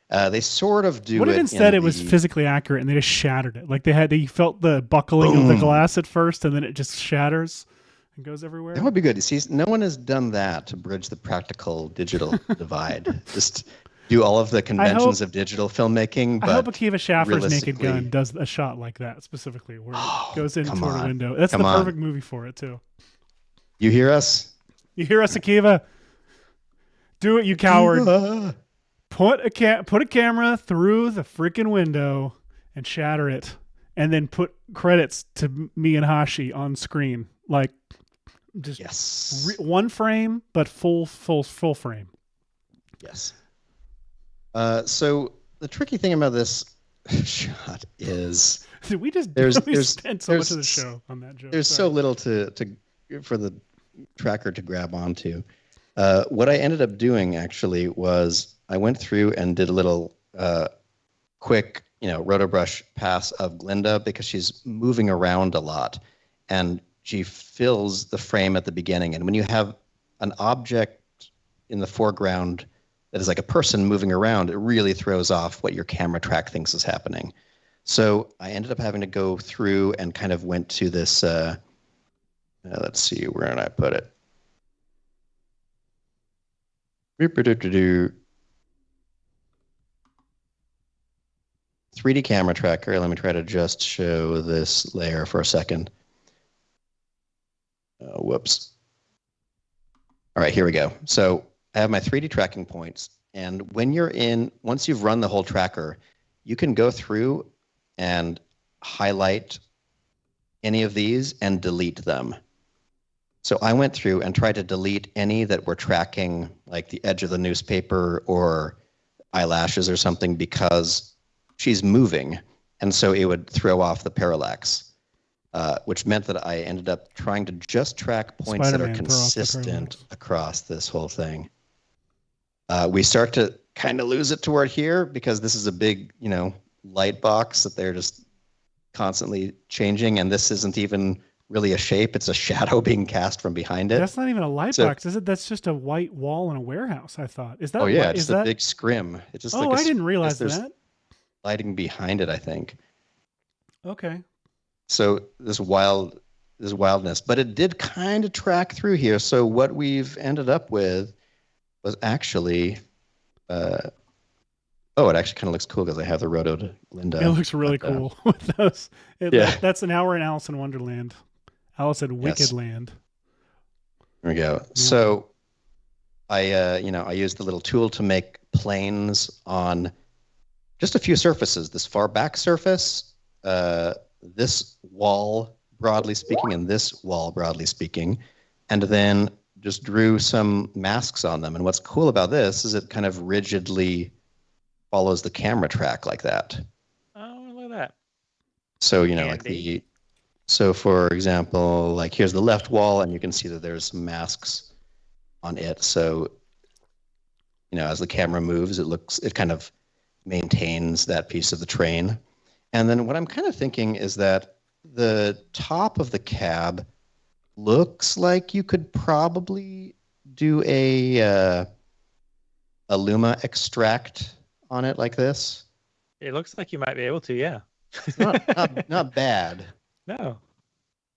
They sort of do what it. What if instead it was physically accurate and they just shattered it? Like they felt the buckling of the glass at first, and then it just shatters and goes everywhere. That would be good. See, no one has done that to bridge the practical digital divide. Just do all of the conventions of digital filmmaking. But I hope Akiva Schaffer's Naked Gun does a shot like that specifically, where it goes in toward a window. That's the perfect movie for it too. You hear us? You hear us, Akiva? Do it, you coward! Put a camera through the freaking window and shatter it, and then put credits to me and Hashi on screen, like just one frame, but full frame. Yes. So the tricky thing about this shot is we spent so much of the show on that joke. There's so little to for the tracker to grab onto. What I ended up doing actually was I went through and did a little quick, roto brush pass of Glinda because she's moving around a lot, and she fills the frame at the beginning. And when you have an object in the foreground that is like a person moving around, it really throws off what your camera track thinks is happening. So I ended up having to go through and kind of went to this, let's see, where did I put it? 3D camera tracker. Let me try to just show this layer for a second. Whoops. All right, here we go. So I have my 3D tracking points, And once you've run the whole tracker, you can go through and highlight any of these and delete them. So I went through and tried to delete any that were tracking like the edge of the newspaper or eyelashes or something because she's moving. And so it would throw off the parallax, which meant that I ended up trying to just track points that are consistent across this whole thing. We start to kind of lose it toward here because this is a big, light box that they're just constantly changing. And this isn't even really a shape. It's a shadow being cast from behind it. That's not even a light box, is it? That's just a white wall in a warehouse, I thought. Is that? Oh, yeah, it's a big scrim. It's just I didn't realize that. Lighting behind it, I think. Okay. So this wildness, but it did kind of track through here. So what we've ended up with was actually, it actually kind of looks cool because I have the rotoed Linda. It looks really cool with those. That's an hour in Alice in Wonderland. Alice in Wicked Land. There we go. Yeah. So I used the little tool to make planes on just a few surfaces. This far back surface, this wall, broadly speaking, and this wall, broadly speaking, and then just drew some masks on them. And what's cool about this is it kind of rigidly follows the camera track like that. Oh, look at that. So, so for example, like here's the left wall and you can see that there's some masks on it. So, as the camera moves, it kind of maintains that piece of the train. And then what I'm kind of thinking is that the top of the cab looks like you could probably do a Luma extract on it like this. It looks like you might be able to, yeah. It's not bad. No.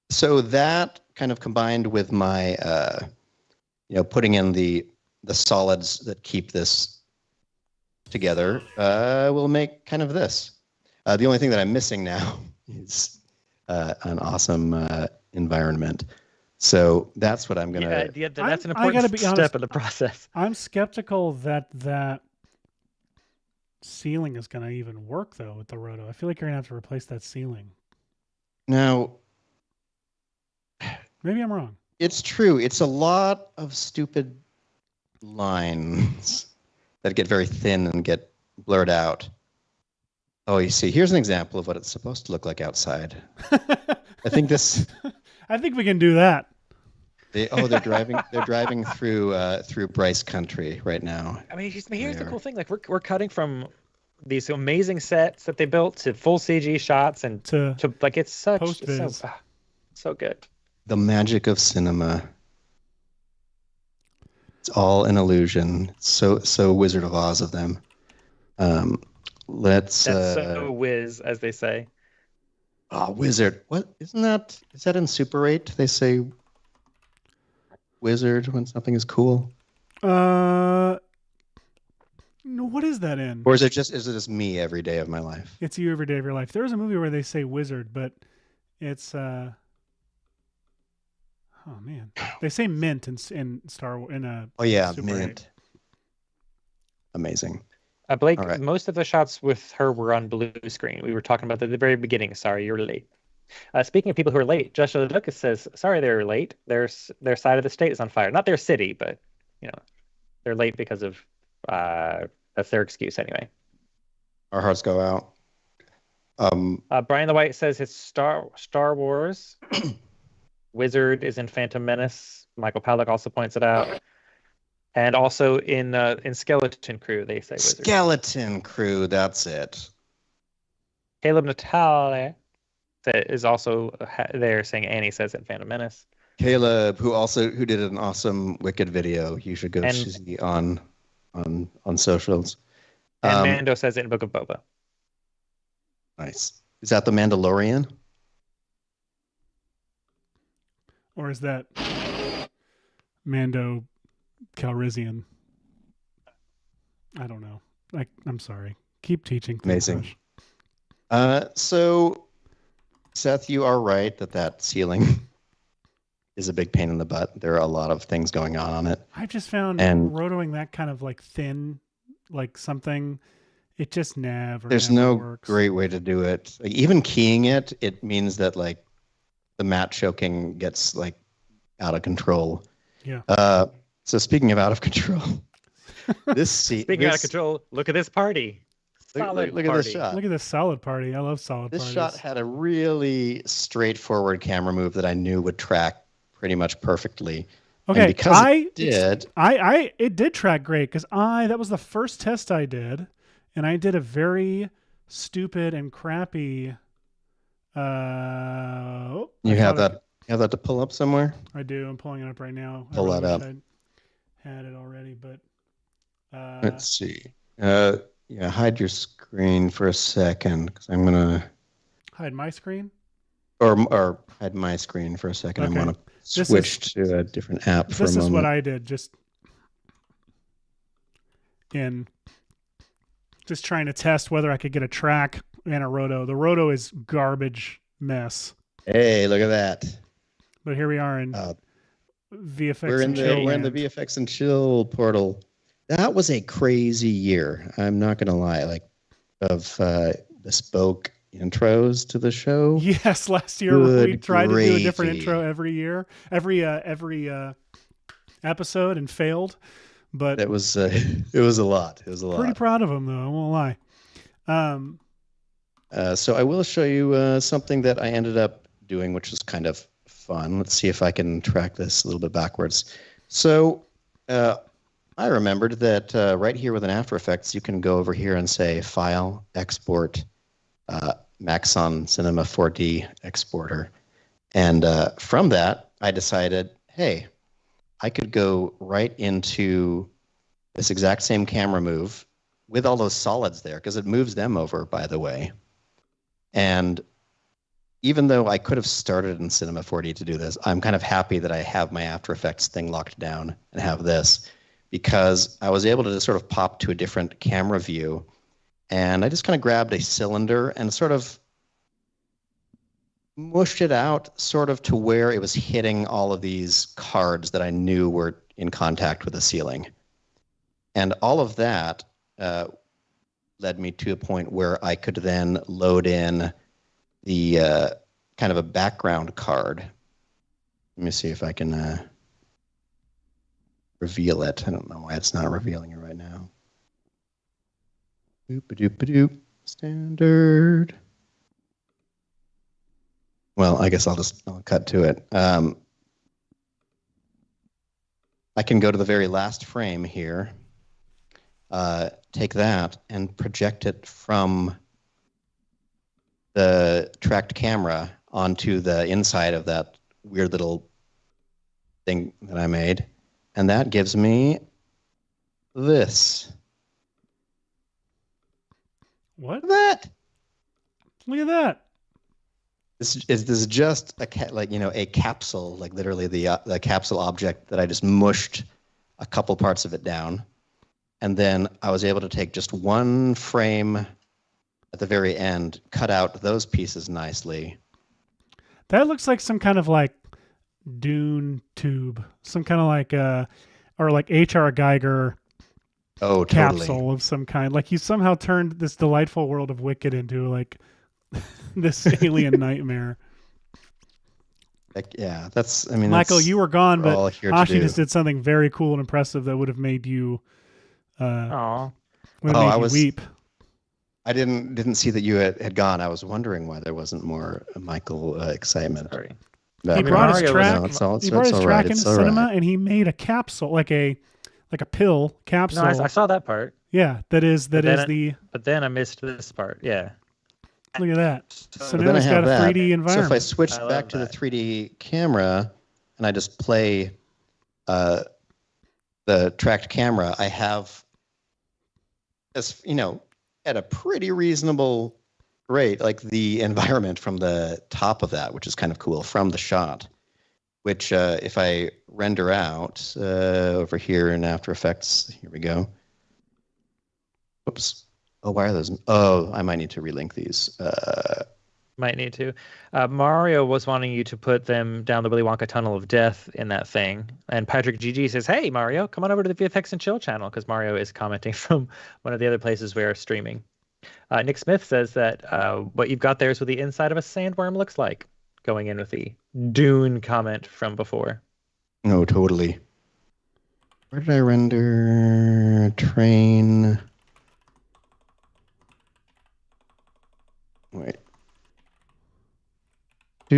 So that kind of combined with my, putting in the solids that keep this together, will make kind of this. The only thing that I'm missing now is an awesome environment. So that's what I'm going to... Yeah, that's an important step of the process. I'm skeptical that ceiling is going to even work, though, with the roto. I feel like you're going to have to replace that ceiling. Now... Maybe I'm wrong. It's true. It's a lot of stupid lines that get very thin and get blurred out. Oh, you see, here's an example of what it's supposed to look like outside. I think we can do that. They're driving through Bryce Country right now. I mean, here's the cool thing. Like we're cutting from these amazing sets that they built to full CG shots and to like it's so good. The magic of cinema. It's all an illusion. So Wizard of Oz of them. That's so whiz, as they say. Oh, wizard. What isn't that? Is that in Super 8? They say wizard when something is cool. No, what is that in? Or is it just me every day of my life? It's you every day of your life. There is a movie where they say wizard, but it's oh man, they say mint in Star Wars in a. Oh yeah, Super mint. 8. Amazing. Blake, right. Most of the shots with her were on blue screen. We were talking about that at the very beginning. Sorry, you're late. Speaking of people who are late, Joshua Lucas says, sorry they're late. Their side of the state is on fire. Not their city, but, they're late because of, that's their excuse anyway. Our hearts go out. Brian the White says his Star Wars. Wizard is in Phantom Menace. Michael Palak also points it out. And also in Skeleton Crew, they say wizard. Skeleton Crew, that's it. Caleb Natale is also there saying Annie says it in Phantom Menace. Caleb, who did an awesome Wicked video. You should go see on socials. And Mando says it in Book of Boba. Nice. Is that the Mandalorian? Or is that Mando Calrissian? I don't know. I'm sorry. Keep teaching. Amazing. So, Seth, you are right that ceiling is a big pain in the butt. There are a lot of things going on it. I just found rotoing that kind of like thin like something, it just There's never no works. great way to do it. Like, even keying it means that like the matte choking gets like out of control. Yeah. So speaking of out of control, Speaking out of control, look at this party. Solid look at this shot. Look at this solid party. I love solid This parties. shot had a really straightforward camera move that I knew would track pretty much perfectly. Okay, and because it did track great because that was the first test I did, and I did a very stupid and crappy. You have that to pull up somewhere? I do. I'm pulling it up right now. Pull that up. I had it already, but let's see. Hide your screen for a second because I'm gonna hide my screen. Or hide my screen for a second. Okay. I want to switch to a different app for a moment. This is what I did, just trying to test whether I could get a track and a roto. The roto is garbage mess. Hey, look at that. But here we are in VFX and Chill. We're in the VFX and Chill portal. That was a crazy year. I'm not gonna lie. Like of bespoke intros to the show. Yes, last year we tried to do a different intro every year, every episode, and failed. But it was a lot. It was a lot. Pretty proud of them though. I won't lie. So I will show you something that I ended up doing, which is kind of fun. Let's see if I can track this a little bit backwards. So I remembered that right here with an After Effects, you can go over here and say File, Export, Maxon Cinema 4D Exporter. And from that, I decided, hey, I could go right into this exact same camera move with all those solids there, because it moves them over, by the way. And even though I could have started in Cinema 4D to do this, I'm kind of happy that I have my After Effects thing locked down and have this, because I was able to just sort of pop to a different camera view. And I just kind of grabbed a cylinder and sort of mushed it out sort of to where it was hitting all of these cards that I knew were in contact with the ceiling. And all of that led me to a point where I could then load in the kind of a background card. Let me see if I can reveal it. I don't know why it's not revealing it right now. Boop-a-doop-a-doop. Standard. Well, I guess I'll cut to it. I can go to the very last frame here, take that and project it from the tracked camera onto the inside of that weird little thing that I made. And that gives me this. What? Look at that. Look at that. This is just a capsule, like literally the capsule object that I just mushed a couple parts of it down. And then I was able to take just one frame at the very end, cut out those pieces nicely. That looks like some kind of like Dune tube, some kind of like or like H.R. Geiger capsule of some kind. Like you somehow turned this delightful world of Wicked into like this alien nightmare. Yeah, Michael, you were gone, but Ashi just did something very cool and impressive that would have made you weep. I didn't see that you had gone. I was wondering why there wasn't more Michael excitement. Sorry. He brought his track. He brought his track into cinema, and he made a capsule, like a pill capsule. No, I saw that part. Yeah, that is But then I missed this part. Yeah. Look at that. So now it's got a 3D environment. So if I switch back to the 3D camera and I just play the tracked camera, I have this, at a pretty reasonable rate, like the environment from the top of that, which is kind of cool, from the shot, which if I render out over here in After Effects, here we go. Whoops. Oh, why are those? Oh, I might need to relink these. Might need to. Mario was wanting you to put them down the Willy Wonka tunnel of death in that thing. And Patrick GG says, hey, Mario, come on over to the VFX and Chill channel, because Mario is commenting from one of the other places we are streaming. Nick Smith says that what you've got there is what the inside of a sandworm looks like, going in with the Dune comment from before. No, totally. Where did I render train? Wait. We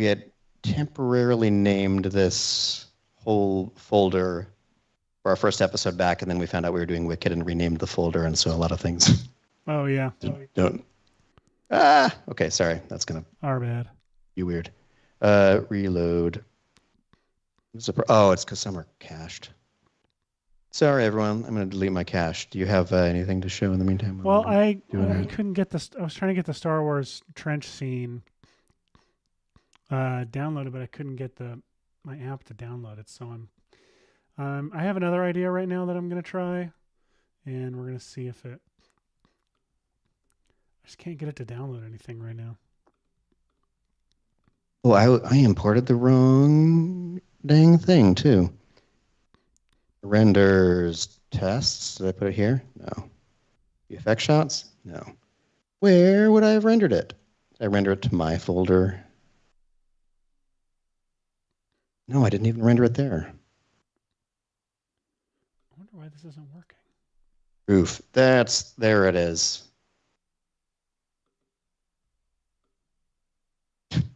had temporarily named this whole folder for our first episode back, and then we found out we were doing Wicked and renamed the folder, and so a lot of things. Oh yeah. Don't. Okay, sorry. That's gonna. Our bad. Be weird. Reload. It's because some are cached. Sorry, everyone. I'm going to delete my cache. Do you have anything to show in the meantime? Well, I couldn't get this. I was trying to get the Star Wars trench scene downloaded, but I couldn't get my app to download it. So I have another idea right now that I'm going to try, and we're going to see if it. I just can't get it to download anything right now. Oh, I imported the wrong dang thing too. Renders tests. Did I put it here? No. VFX shots? No. Where would I have rendered it? Did I render it to my folder? No, I didn't even render it there. I wonder why this isn't working. Roof. There it is.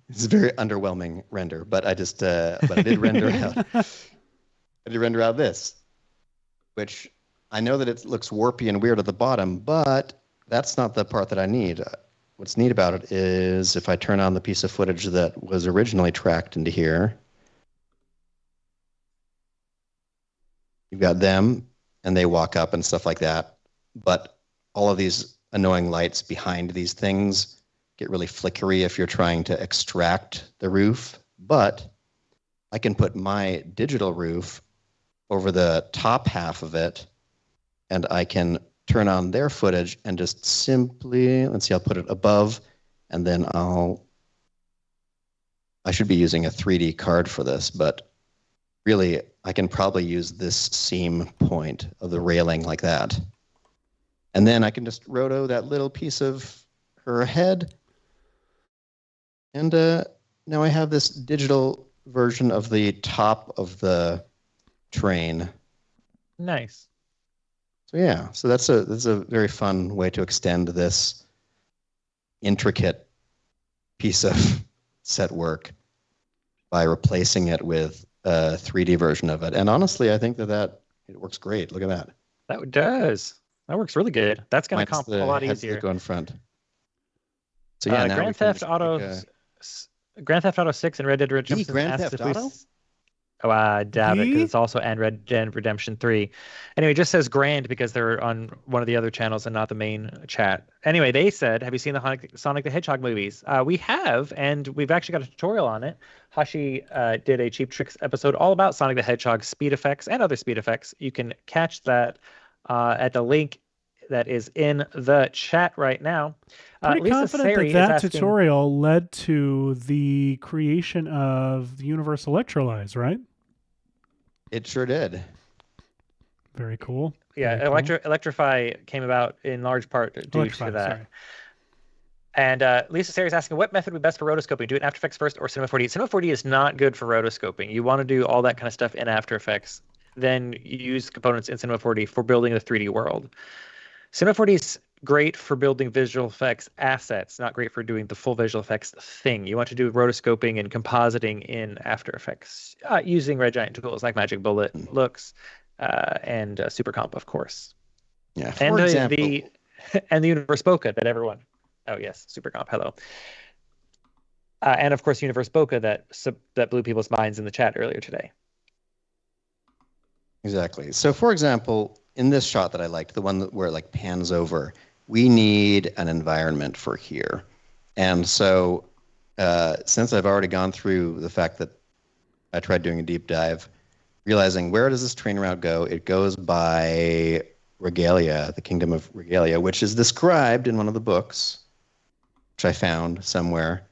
It's a very underwhelming render, but I did render out. I did render out this, which I know that it looks warpy and weird at the bottom, but that's not the part that I need. What's neat about it is if I turn on the piece of footage that was originally tracked into here, you've got them, and they walk up and stuff like that. But all of these annoying lights behind these things get really flickery if you're trying to extract the roof. But I can put my digital roof over the top half of it, and I can turn on their footage and just simply, let's see, I'll put it above, and then I should be using a 3D card for this, but really I can probably use this seam point of the railing like that. And then I can just roto that little piece of her head. And now I have this digital version of the top of the train. Nice. So yeah, so that's a very fun way to extend this intricate piece of set work by replacing it with a 3D version of it. And honestly, I think that it works great. Look at that. That does. That works really good. That's going to comp a lot easier. That go in front. So yeah, Grand Theft Auto 6 and Red Dead Redemption. Grand Theft Auto? Oh, I doubt it, because it's also and Red Dead Redemption 3. Anyway, it just says Grand because they're on one of the other channels and not the main chat. Anyway, they said, have you seen the Sonic the Hedgehog movies? We have, and we've actually got a tutorial on it. Hashi did a Cheap Tricks episode all about Sonic the Hedgehog speed effects and other speed effects. You can catch that at the link that is in the chat right now. Pretty Lisa confident Sari that asking, tutorial led to the creation of the Universal Electrolyze, right? It sure did. Very cool. Yeah, Very cool. Electrify came about in large part due to that. Sorry. And Lisa Sari is asking, what method would be best for rotoscoping? Do it in After Effects first or Cinema 4D? Cinema 4D is not good for rotoscoping. You want to do all that kind of stuff in After Effects. Then you use components in Cinema 4D for building the 3D world. Cinema 4D is great for building visual effects assets, not great for doing the full visual effects thing. You want to do rotoscoping and compositing in After Effects using Red Giant tools like Magic Bullet, Looks, and Super Comp, of course. Yeah, for example. And the Universe Bokeh that everyone... Oh, yes, Super Comp, hello. And, of course, Universe Bokeh that blew people's minds in the chat earlier today. Exactly. So, for example, in this shot that I liked, the one where it like pans over, we need an environment for here. And so since I've already gone through the fact that I tried doing a deep dive, realizing where does this train route go? It goes by Regalia, the Kingdom of Regalia, which is described in one of the books which I found somewhere.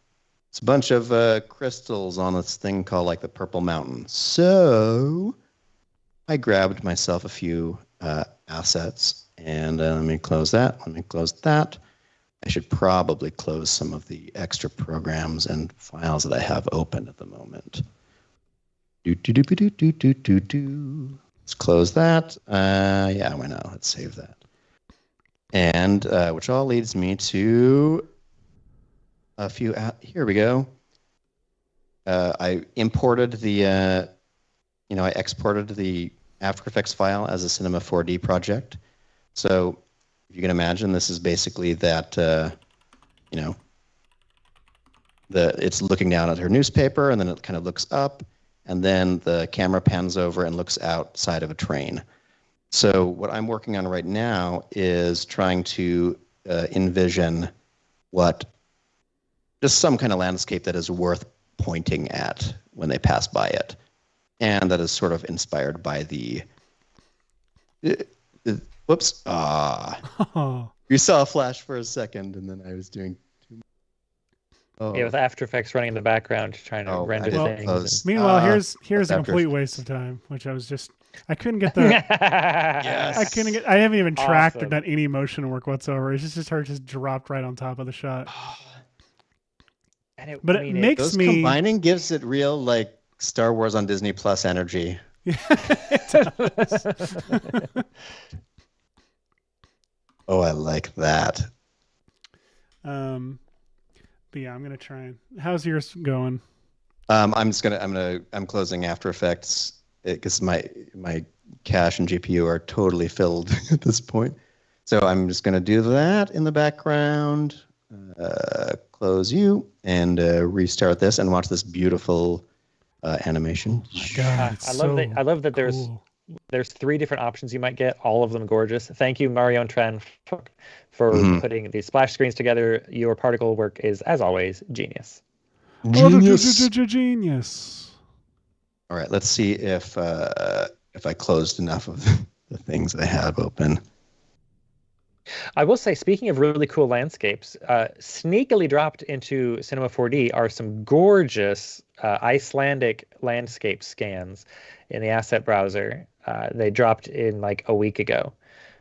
It's a bunch of crystals on this thing called like the Purple Mountain. So I grabbed myself a few assets, and let me close that. Let me close that. I should probably close some of the extra programs and files that I have open at the moment. Let's close that. Yeah, why not? Let's save that. And which all leads me to a few. Here we go. I imported the, I exported the After Effects file as a Cinema 4D project. So if you can imagine, this is basically that, it's looking down at her newspaper, and then it kind of looks up, and then the camera pans over and looks outside of a train. So what I'm working on right now is trying to envision just some kind of landscape that is worth pointing at when they pass by it, and that is sort of inspired by the whoops. You saw a flash for a second, and then I was doing too much. Yeah, with After Effects running in the background, trying to render things. Meanwhile, here's a complete waste of time, which I couldn't get the. Yes. I haven't even tracked or done any motion work whatsoever. It's just her just dropped right on top of the shot. It makes those me combining gives it real like Star Wars on Disney Plus energy. Oh, I like that. But yeah, I'm gonna try and. How's yours going? I'm closing After Effects because my cache and GPU are totally filled at this point. So I'm just gonna do that in the background. Close you and restart this and watch this beautiful animation. Oh my God, I love that there's 3 different options you might get, all of them gorgeous. Thank you, Mario and Tran, for putting these splash screens together. Your particle work is, as always, genius. Genius. All right, let's see if I closed enough of the things I have open. I will say, speaking of really cool landscapes, sneakily dropped into Cinema 4D are some gorgeous Icelandic landscape scans in the asset browser. They dropped in like a week ago.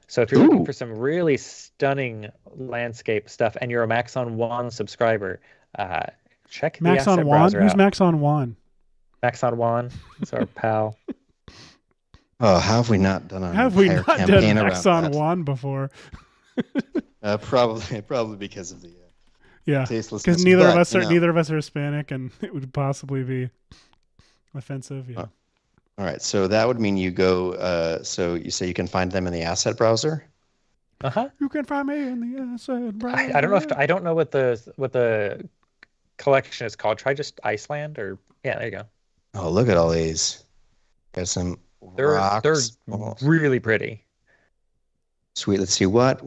So if you're looking for some really stunning landscape stuff and you're a Maxon 1 subscriber, check the asset browser out. Who's Maxon 1? Maxon 1. It's our pal. Oh, how have we not done campaign Maxon 1 before? Probably because of the tastelessness. Because neither of us are Hispanic, and it would possibly be offensive. Yeah. All right, so that would mean you go. So you say you can find them in the asset browser. You can find me in the asset browser. I don't know what the collection is called. Try just Iceland or there you go. Oh, look at all these. Got some rocks. They're really pretty. Sweet. Let's see what's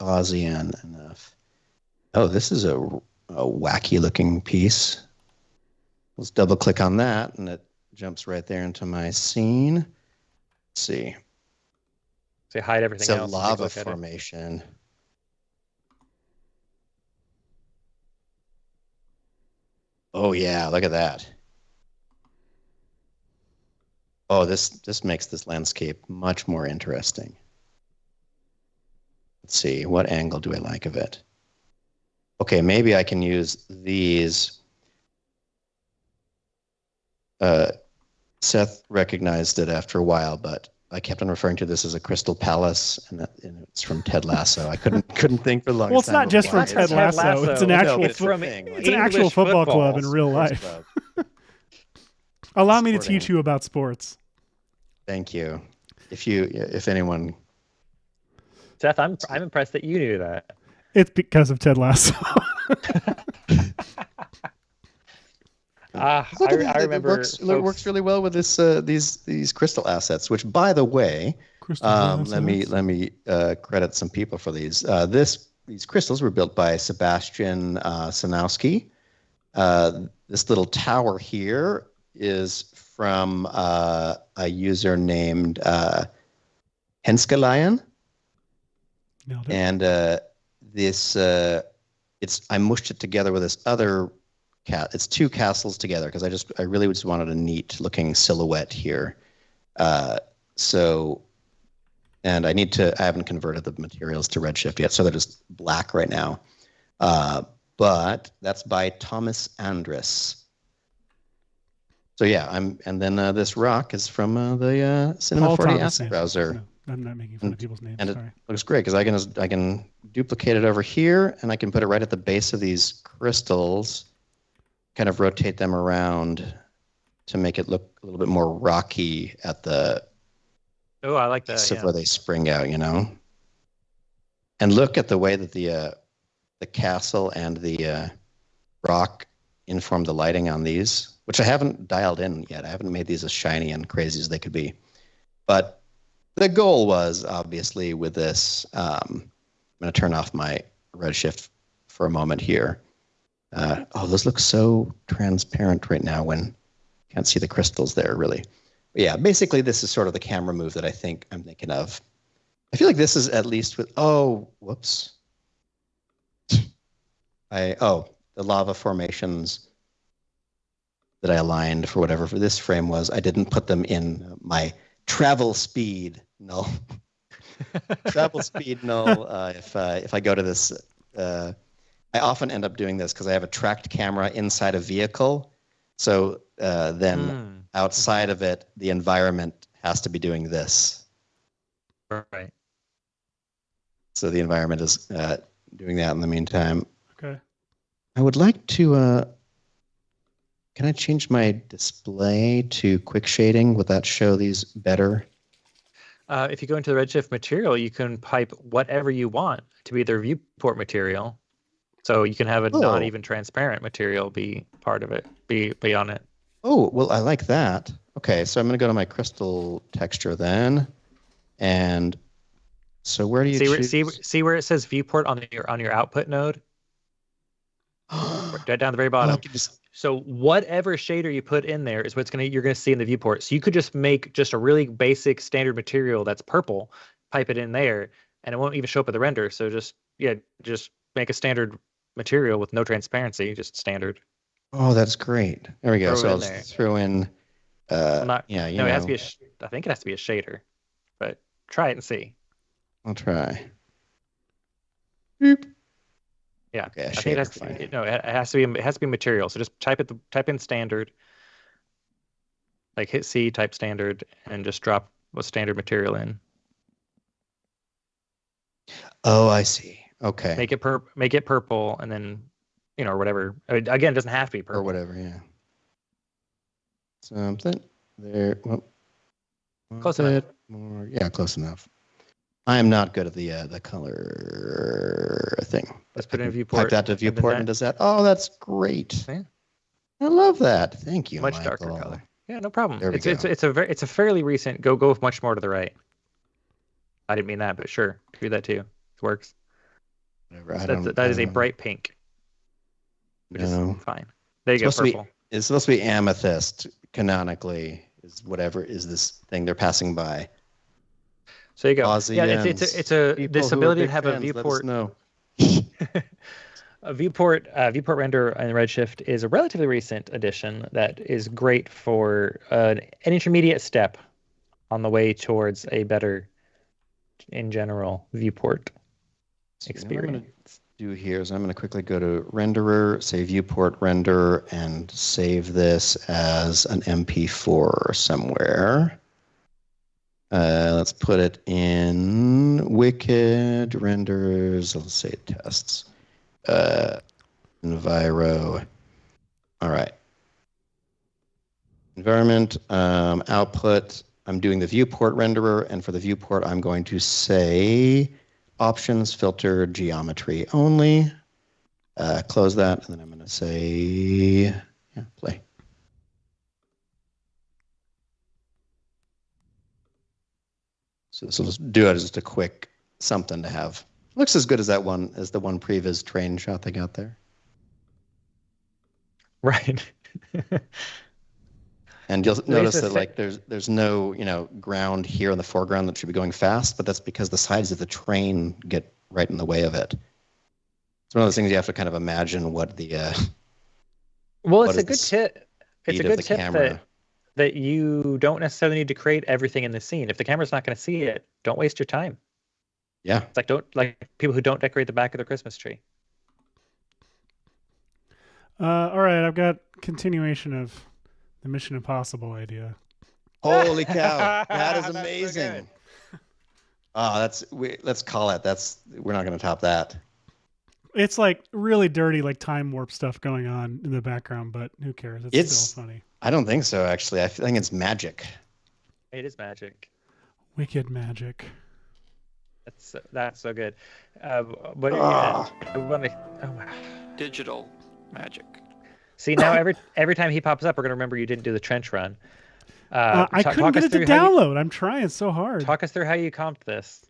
Aussian enough. Oh, this is a wacky looking piece. Let's double click on that, and it jumps right there into my scene. Let's see. So hide everything else. It's a lava formation. Oh yeah, look at that. Oh, this makes this landscape much more interesting. Let's see, what angle do I like of it? Okay, maybe I can use these. Seth recognized it after a while, but I kept on referring to this as a Crystal Palace, and it's from Ted Lasso. I couldn't think for the longest time. Well, it's not just from Ted Lasso. It's an actual actual football club in real life. Allow me to teach you about sports. Thank you. If anyone. Seth, I'm impressed that you knew that. It's because of Ted Lasso. I remember it works really well with these crystal assets. Which, by the way, let me credit some people for these. These crystals were built by Sebastian Sanowski. This little tower here is from a user named Henskelion. And this I mushed it together with this other it's two castles together because I really just wanted a neat looking silhouette here. And I haven't converted the materials to Redshift yet, so they're just black right now. But that's by Thomas Andrus. So yeah, and then this rock is from the Cinema 40 asset browser. No, I'm not making fun of people's names. And Sorry. It looks great because I can duplicate it over here, and I can put it right at the base of these crystals, kind of rotate them around to make it look a little bit more rocky at the. Oh, I like that. Where they spring out, And look at the way that the castle and the rock inform the lighting on these, which I haven't dialed in yet. I haven't made these as shiny and crazy as they could be. But the goal was, obviously, with this, I'm going to turn off my Redshift for a moment here. Those look so transparent right now when you can't see the crystals there, really. But yeah, basically, this is sort of the camera move that I'm thinking of. I feel like this is at least with, whoops. The lava formations that I aligned for whatever for this frame was, I didn't put them in my travel speed null. Travel speed null. If I go to this, I often end up doing this because I have a tracked camera inside a vehicle. So then outside of it, the environment has to be doing this. Right. So the environment is doing that in the meantime. Okay. I would like to. Can I change my display to quick shading? Would that show these better? If you go into the Redshift material, you can pipe whatever you want to be their viewport material. So you can have a not even transparent material be part of it, be on it. Oh, well, I like that. Okay, so I'm going to go to my crystal texture then. And so where do you see where it says viewport on your output node? Right down at the very bottom. So whatever shader you put in there is what's you're gonna see in the viewport. So you could just make just a really basic standard material that's purple, pipe it in there, and it won't even show up at the render. So just make a standard material with no transparency, just standard. Oh, that's great. There we go. So I'll just throw in. It has to be I think it has to be a shader, but try it and see. I'll try. Boop. Yeah, okay, I think it has to be, it has to be material. So just type in standard, like hit C, type standard, and just drop a standard material in. Oh, I see. Okay. Make it purple, and then or whatever. Again, it doesn't have to be purple or whatever. Yeah. Something there. Well, close enough. More. Yeah, close enough. I am not good at the color thing. Let's put in a viewport. Pipe that to viewport and does that. Oh, that's great. Yeah. I love that. Thank you, Much Michael. darker color. Yeah, no problem. There we go. It's a fairly recent. Go much more to the right. I didn't mean that, but sure, do that too. It works. Whatever. That is a bright pink. Which is fine. There you go. Purple. It's supposed to be amethyst. Canonically, is whatever is this thing they're passing by. So you go. It's this ability to have a viewport. A viewport render in Redshift is a relatively recent addition that is great for an intermediate step on the way towards a better, in general, viewport experience. I'm going to quickly go to renderer, say viewport render, and save this as an MP4 somewhere. Let's put it in Wicked renders. Let's say tests. Enviro. All right. Environment, output. I'm doing the viewport renderer, and for the viewport, I'm going to say options, filter, geometry only. Close that, and then I'm going to say, play. So this will just do it as just a quick something to have. Looks as good as the one previs train shot they got there. Right. And you'll notice that there's no ground here in the foreground that should be going fast, but that's because the sides of the train get right in the way of it. It's one of those things you have to kind of imagine what the Well, what it's a is the good tip. It's a speed of good the tip camera. that you don't necessarily need to create everything in the scene. If the camera's not going to see it, don't waste your time. Yeah. It's like people who don't decorate the back of their Christmas tree. All right, I've got continuation of the Mission Impossible idea. Holy cow. That is That's so amazing. good. Oh, let's call it. We're not going to top that. It's like really dirty, like time warp stuff going on in the background, but who cares? It's still funny. I don't think so, actually. I think it's magic. It is magic. Wicked magic. That's so good. What are you? Digital magic. See, now every time he pops up, we're gonna remember you didn't do the trench run. I couldn't get it to download. I'm trying so hard. Talk us through how you comped this.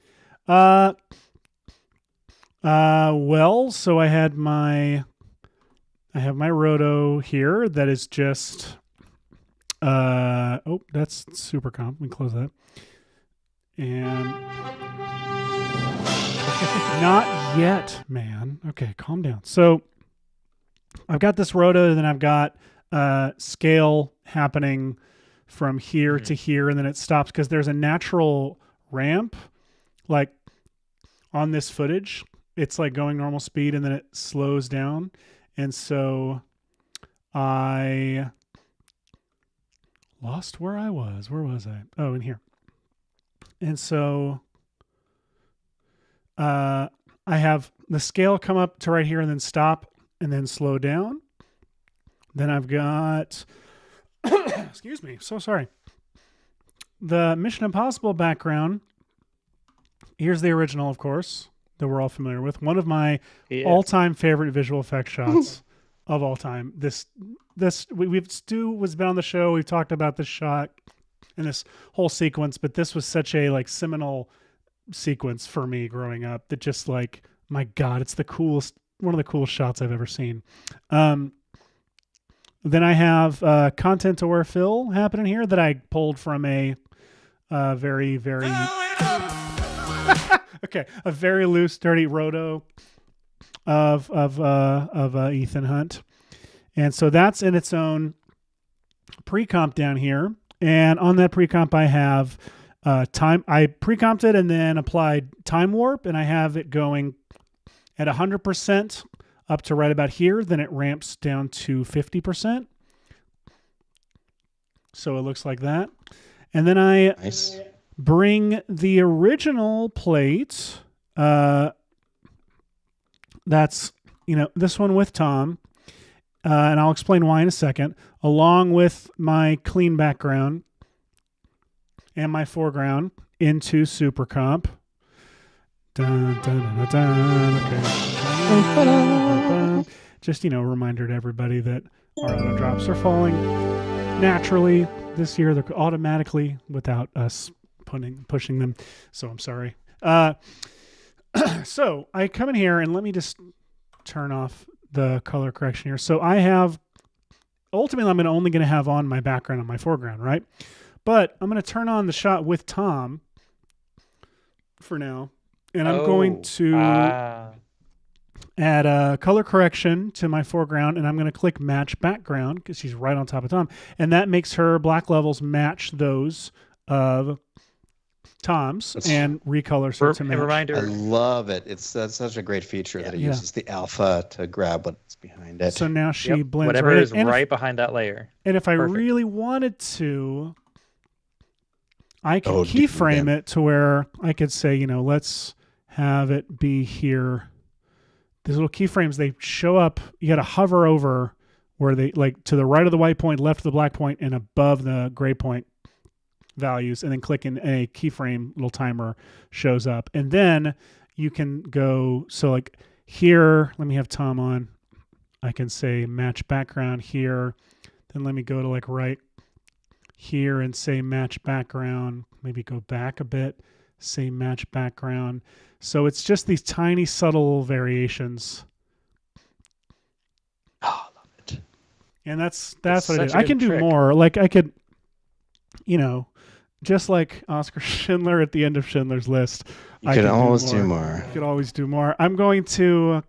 Well, so I have my roto here that is just that's super comp. Let me close that. And not yet, man. Okay, calm down. So I've got this roto, and then I've got scale happening from here to here, and then it stops because there's a natural ramp like on this footage. It's like going normal speed and then it slows down. And so I lost where I was. Where was I? Oh, in here. And so I have the scale come up to right here and then stop and then slow down. Then I've got, excuse me, so sorry. The Mission Impossible background. Here's the original, of course, that we're all familiar with. One of my all-time favorite visual effects shots of all time. Stu was been on the show. We've talked about this shot and this whole sequence, but this was such a like seminal sequence for me growing up that just like, my God, it's the coolest, one of the coolest shots I've ever seen. Then I have content aware fill happening here that I pulled from a very, very okay, a very loose, dirty roto of Ethan Hunt, and so that's in its own pre-comp down here. And on that pre-comp, I have time. I pre-comped it and then applied time warp, and I have it going at 100% up to right about here. Then it ramps down to 50%. So it looks like that, and then I bring the original plate. That's, this one with Tom, and I'll explain why in a second, along with my clean background and my foreground into Super Comp. Dun, dun, dun, dun, okay. Just, a reminder to everybody that our auto drops are falling naturally this year. They're automatically without us pushing them. So I'm sorry. So I come in here and let me just turn off the color correction here. So I have, ultimately I'm only going to have on my background and my foreground, right? But I'm going to turn on the shot with Tom for now. And I'm going to add a color correction to my foreground, and I'm going to click match background because she's right on top of Tom. And that makes her black levels match those of Tom's and recolors her to match. Reminder. I love it. That's such a great feature that it uses the alpha to grab what's behind it. So now she blends whatever is right behind that layer. And if I really wanted to, I can keyframe it to where I could say, let's have it be here. These little keyframes, they show up. You got to hover over where they, like, to the right of the white point, left of the black point, and above the gray point values, and then click in a keyframe, little timer shows up. And then you can go, so like here, let me have Tom on. I can say match background here. Then let me go to like right here and say match background. Maybe go back a bit, say match background. So it's just these tiny, subtle variations. Oh, I love it. And that's what I did. I can do more. Like I could, just like Oscar Schindler at the end of Schindler's List. You can always do more. You could always do more. I'm going to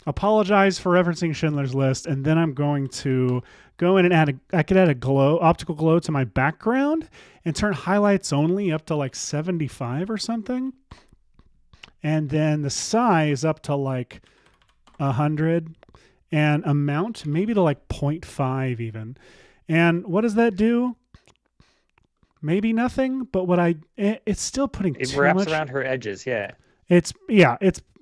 apologize for referencing Schindler's List, and then I'm going to go in and I could add a optical glow to my background and turn highlights only up to like 75 or something. And then the size up to like 100 and amount maybe to like 0.5 even. And what does that do? Maybe nothing, but it's still putting it too wraps much around her edges. Yeah. It's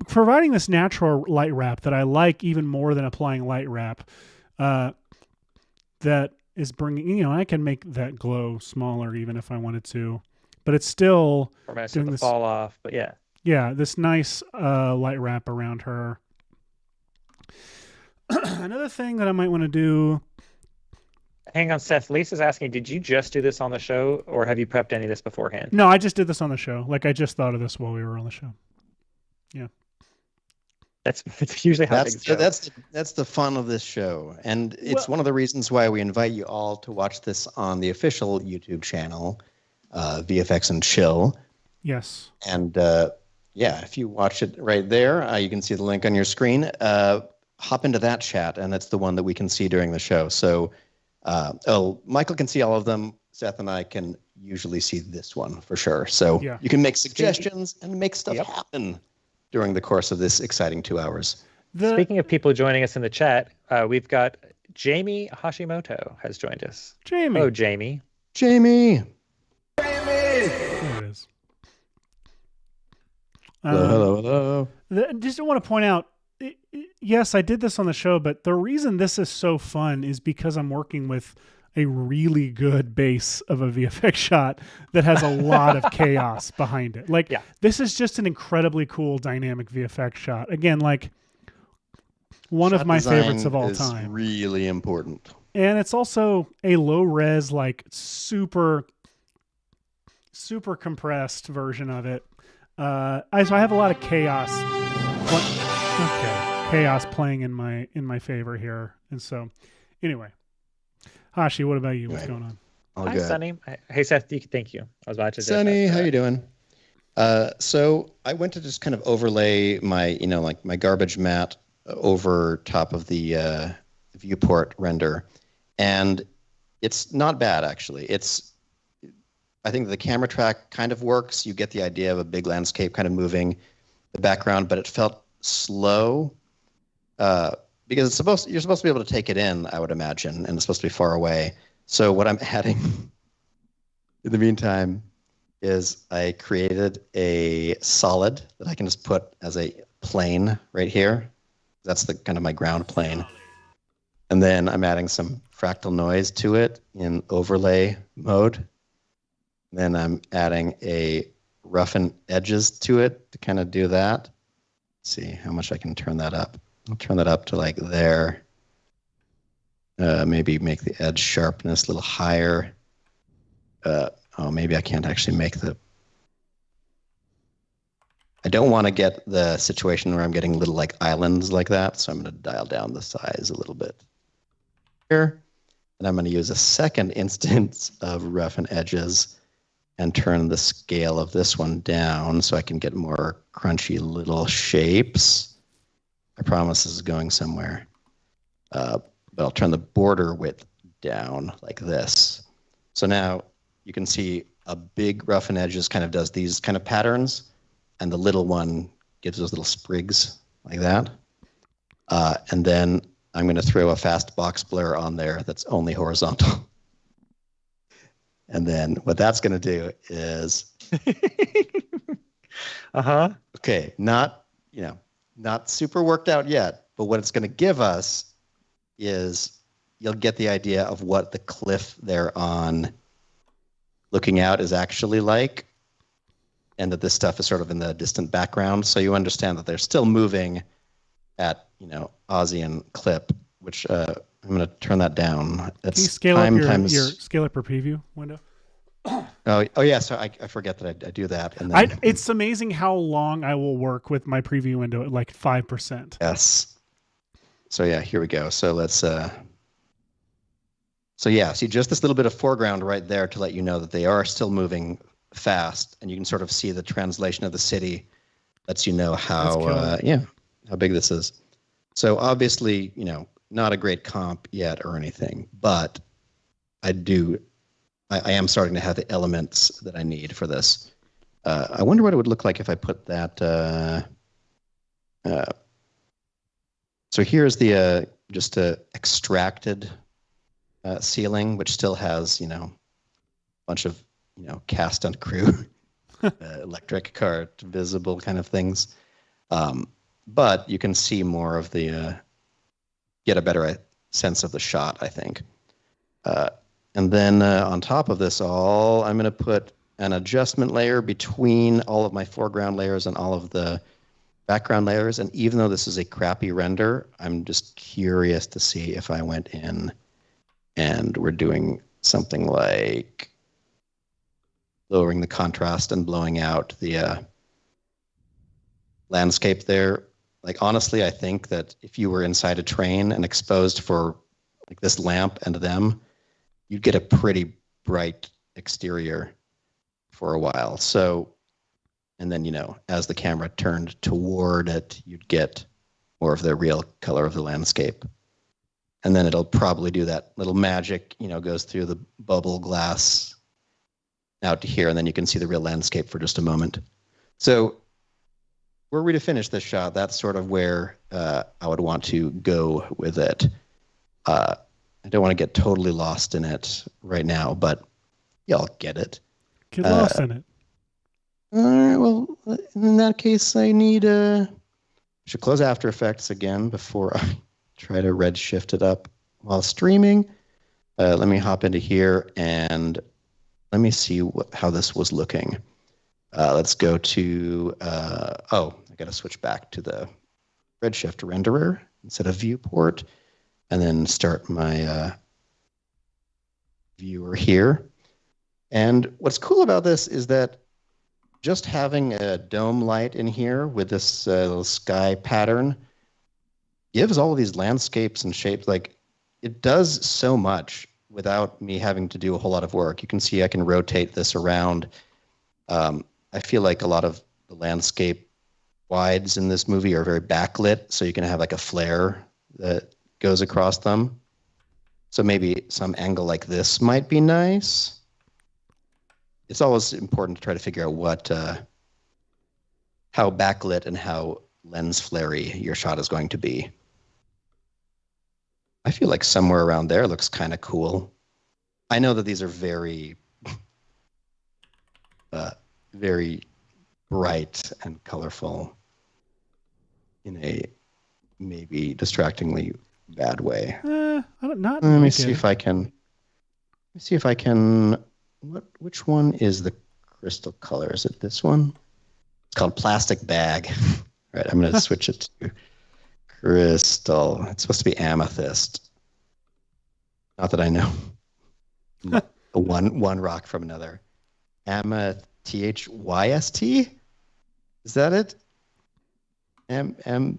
providing this natural light wrap that I like even more than applying light wrap. That is bringing, I can make that glow smaller even if I wanted to, but it's still doing this fall off. But yeah. Yeah, this nice light wrap around her. Another thing that I might want to do. Hang on, Seth. Lisa's asking, did you just do this on the show, or have you prepped any of this beforehand? No, I just did this on the show. Like, I just thought of this while we were on the show. Yeah. It's usually how things go. That's the fun of this show. And it's one of the reasons why we invite you all to watch this on the official YouTube channel, VFX and Chill. Yes. And if you watch it right there, you can see the link on your screen. Hop into that chat, and it's the one that we can see during the show. So Michael can see all of them. Seth and I can usually see this one for sure. So you can make suggestions and make stuff happen during the course of this exciting 2 hours. Speaking of people joining us in the chat, we've got Jamie Hashimoto has joined us. Jamie. Oh, Jamie. Jamie. There it is. Hello. Just want to point out, yes, I did this on the show, but the reason this is so fun is because I'm working with a really good base of a VFX shot that has a lot of chaos behind it. Like, this is just an incredibly cool dynamic VFX shot. Again, like one of my favorites of all time. Really important. And it's also a low res, like super compressed version of it. So I have a lot of chaos. Chaos playing in my favor here. And so anyway, Hashi, what about you? What's going on? Hi, Sunny. Hey, Seth. Thank you. I was about to. Sunny, how you doing? So I went to just kind of overlay my, like my garbage mat over top of the viewport render, and it's not bad actually. I think the camera track kind of works. You get the idea of a big landscape kind of moving the background, but it felt slow because you're supposed to be able to take it in, I would imagine, and it's supposed to be far away. So what I'm adding in the meantime is I created a solid that I can just put as a plane right here. That's the kind of my ground plane. And then I'm adding some fractal noise to it in overlay mode. Then I'm adding a roughen edges to it to kind of do that. Let's see how much I can turn that up. I'll turn that up to like there. Maybe make the edge sharpness a little higher. Maybe I can't actually make I don't want to get the situation where I'm getting little like islands like that, so I'm going to dial down the size a little bit here. And I'm going to use a second instance of roughen edges and turn the scale of this one down so I can get more crunchy little shapes. I promise this is going somewhere. But I'll turn the border width down like this. So now you can see a big roughen edges kind of does these kind of patterns, and the little one gives those little sprigs like that. And then I'm going to throw a fast box blur on there that's only horizontal. And then what that's going to do is, okay, not super worked out yet, but what it's going to give us is you'll get the idea of what the cliff there on looking out is actually like, and that this stuff is sort of in the distant background. So you understand that they're still moving at, Aussie and clip, which I'm going to turn that down. Can you scale up your scale up your preview window? Oh yeah. So I forget that I do that. And then it's amazing how long I will work with my preview window at like 5%. Yes. So yeah, here we go. So let's. So yeah, see just this little bit of foreground right there to let you know that they are still moving fast, and you can sort of see the translation of the city. Lets you know how big this is. So obviously, not a great comp yet or anything, but I am starting to have the elements that I need for this. I wonder what it would look like if I put that. So here's the just a extracted ceiling, which still has a bunch of cast on crew electric cart visible kind of things, but you can see more of the get a better sense of the shot, I think. And then on top of this all, I'm going to put an adjustment layer between all of my foreground layers and all of the background layers. And even though this is a crappy render, I'm just curious to see if I went in and we're doing something like lowering the contrast and blowing out the landscape there. Like, honestly, I think that if you were inside a train and exposed for like this lamp and them, you'd get a pretty bright exterior for a while. So, and then, as the camera turned toward it, you'd get more of the real color of the landscape. And then it'll probably do that little magic, goes through the bubble glass out to here, and then you can see the real landscape for just a moment. So were we to finish this shot, that's sort of where I would want to go with it. I don't want to get totally lost in it right now, but y'all get it. Get lost in it. All right, well, in that case, I need should close After Effects again before I try to red shift it up while streaming. Let me hop into here and let me see how this was looking. Let's go to, I got to switch back to the Redshift renderer instead of viewport, and then start my viewer here. And what's cool about this is that just having a dome light in here with this little sky pattern gives all of these landscapes and shapes, like, it does so much without me having to do a whole lot of work. You can see I can rotate this around. I feel like a lot of the landscape wides in this movie are very backlit, so you can have like a flare that goes across them. So maybe some angle like this might be nice. It's always important to try to figure out how backlit and how lens flary your shot is going to be. I feel like somewhere around there looks kind of cool. I know that these are very, very bright and colorful in a maybe distractingly bad way. Let me see if I can. Let me see if I can. Which one is the crystal color? Is it this one? It's called Plastic Bag. Right, I'm going to switch it to crystal. It's supposed to be amethyst. Not that I know. one rock from another. Amethyst? Is that it? Amethyst?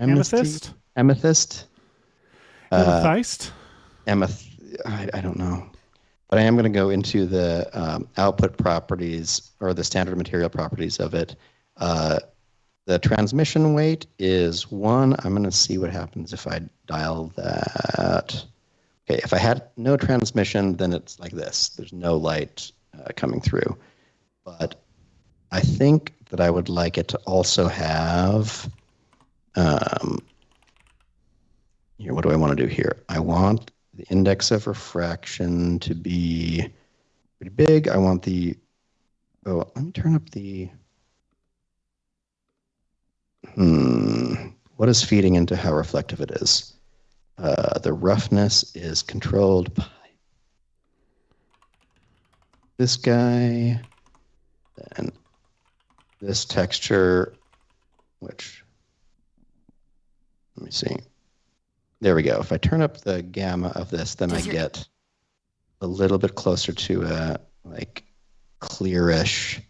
Amethyst? Amethyst? I don't know. But I am going to go into the output properties or the standard material properties of it. The transmission weight is 1. I'm going to see what happens if I dial that. Okay, if I had no transmission, then it's like this. There's no light coming through. But I think that I would like it to also have... here, what do I want to do here? I want the index of refraction to be pretty big. I want the... Oh, let me turn up the... What is feeding into how reflective it is? The roughness is controlled by this guy, and this texture, which, let me see. There we go. If I turn up the gamma of this, then I get a little bit closer to a like clearish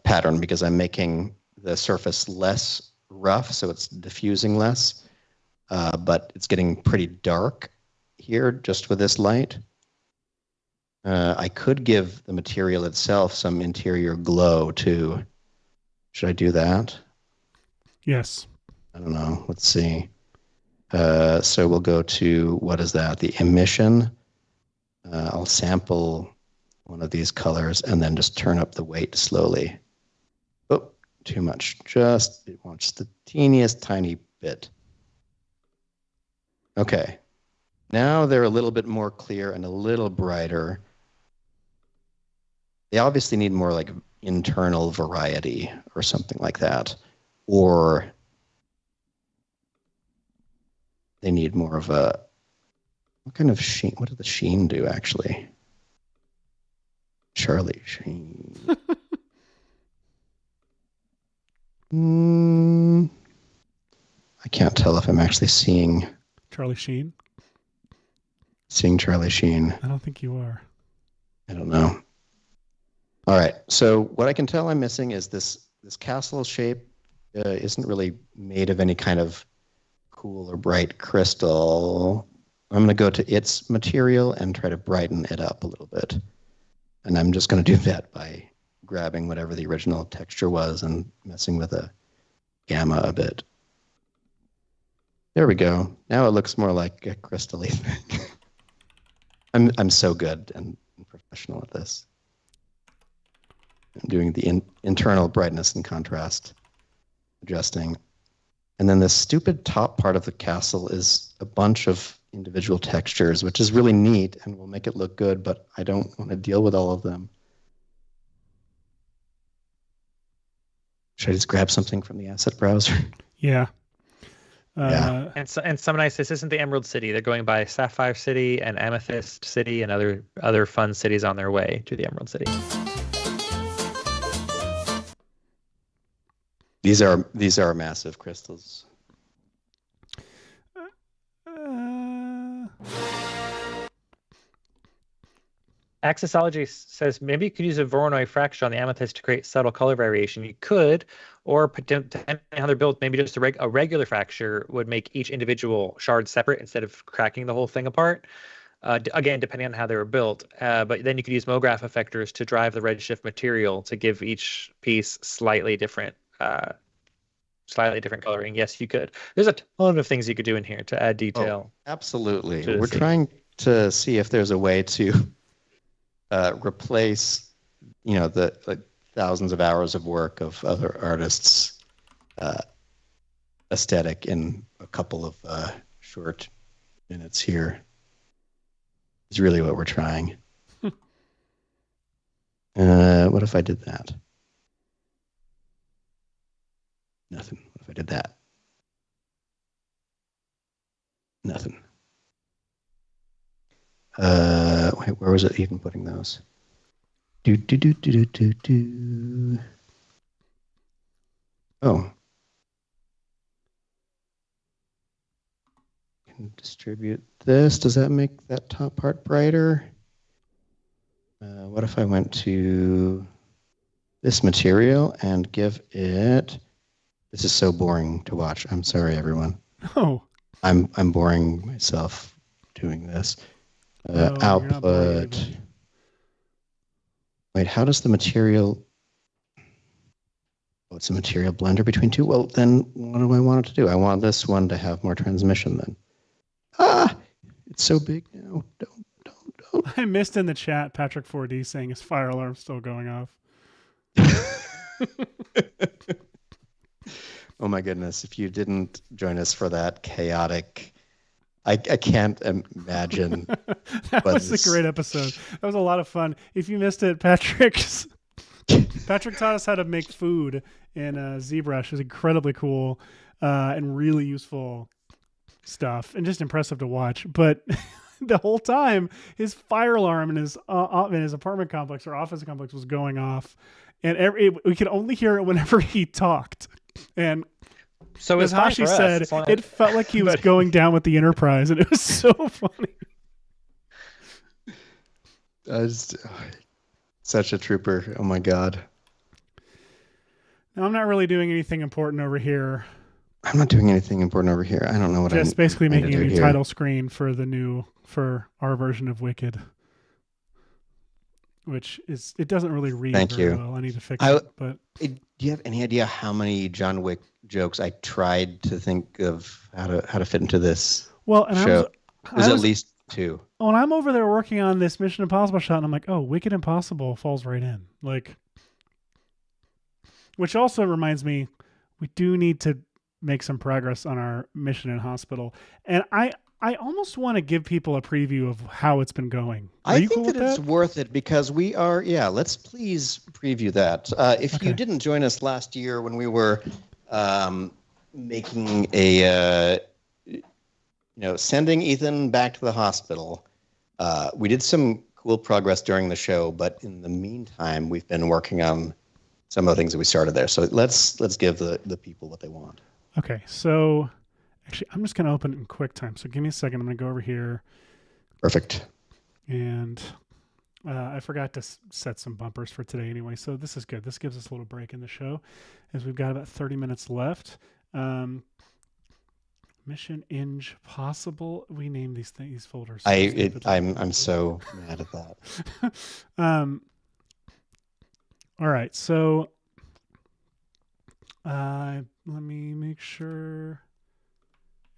pattern, because I'm making the surface less rough, so it's diffusing less, but it's getting pretty dark here just with this light. I could give the material itself some interior glow too. Should I do that? Yes. I don't know. Let's see. So we'll go to, what is that? The emission. I'll sample one of these colors and then just turn up the weight slowly. Oh, too much. It wants the teeniest tiny bit. Okay. Now they're a little bit more clear and a little brighter. They obviously need more like internal variety or something like that. Or they need more of a, what kind of sheen? What did the sheen do actually? Charlie Sheen. I can't tell if I'm actually seeing Charlie Sheen. Seeing Charlie Sheen. I don't think you are. I don't know. All right. So what I can tell I'm missing is this castle shape isn't really made of any kind of cool or bright crystal. I'm going to go to its material and try to brighten it up a little bit. And I'm just going to do that by grabbing whatever the original texture was and messing with a gamma a bit. There we go. Now it looks more like a crystal-y thing. I'm so good and professional at this. I'm doing the internal brightness and contrast adjusting. And then the stupid top part of the castle is a bunch of individual textures, which is really neat and will make it look good, but I don't want to deal with all of them. Should I just grab something from the asset browser? Yeah. Yeah. And some nice. This isn't the Emerald City. They're going by Sapphire City and Amethyst City and other fun cities on their way to the Emerald City. These are massive crystals. Accessology says maybe you could use a Voronoi fraction on the amethyst to create subtle color variation. You could, or depending on how they're built, maybe just a regular fracture would make each individual shard separate instead of cracking the whole thing apart. Again, depending on how they were built. But then you could use MoGraph effectors to drive the redshift material to give each piece slightly different coloring. Yes, you could. There's a ton of things you could do in here to add detail. Oh, absolutely. We're trying to see if there's a way to replace, the thousands of hours of work of other artists' aesthetic in a couple of short minutes here. Is really what we're trying. What if I did that? Nothing. What if I did that? Nothing. Wait, where was it even putting those? Oh. Can distribute this. Does that make that top part brighter? What if I went to this material and give it... This is so boring to watch. I'm sorry, everyone. Oh. I'm boring myself doing this. No, output. Wait, how does the material... Oh, it's a material blender between two? Well, then what do I want it to do? I want this one to have more transmission then. Ah! It's so big now. Don't. I missed in the chat Patrick 4D saying his fire alarm's still going off. Oh my goodness, if you didn't join us for that chaotic... I can't imagine. That was a great episode. That was a lot of fun. If you missed it, Patrick taught us how to make food in ZBrush. It was incredibly cool and really useful stuff and just impressive to watch. But the whole time, his fire alarm in his apartment complex or office complex was going off, and we could only hear it whenever he talked. And so as Hashi said, it felt like he was going down with the Enterprise, and it was so funny. Such a trooper. Oh my God. Now, I'm not really doing anything important over here. I'm not doing anything important over here. I don't know what I'm just basically making a new here. title screen for our version of Wicked, which it doesn't really read Thank very you. well. I need to fix it. But do you have any idea how many John Wick jokes I tried to think of how to fit into this and show. There's at least 2. When I'm over there working on this Mission Impossible shot, and I'm like, oh, Wicked Impossible falls right in. Like, which also reminds me, we do need to make some progress on our mission in hospital. And I almost want to give people a preview of how it's been going. I think that it's worth it because we are, let's please preview that. If you didn't join us last year when we were making sending Ethan back to the hospital, we did some cool progress during the show, but in the meantime, we've been working on some of the things that we started there. So let's give the people what they want. Okay, so actually, I'm just going to open it in QuickTime. So give me a second. I'm going to go over here. Perfect. And I forgot to set some bumpers for today anyway. So this is good. This gives us a little break in the show as we've got about 30 minutes left. Mission Inge Possible. We name these folders. I'm so mad at that. All right. So let me make sure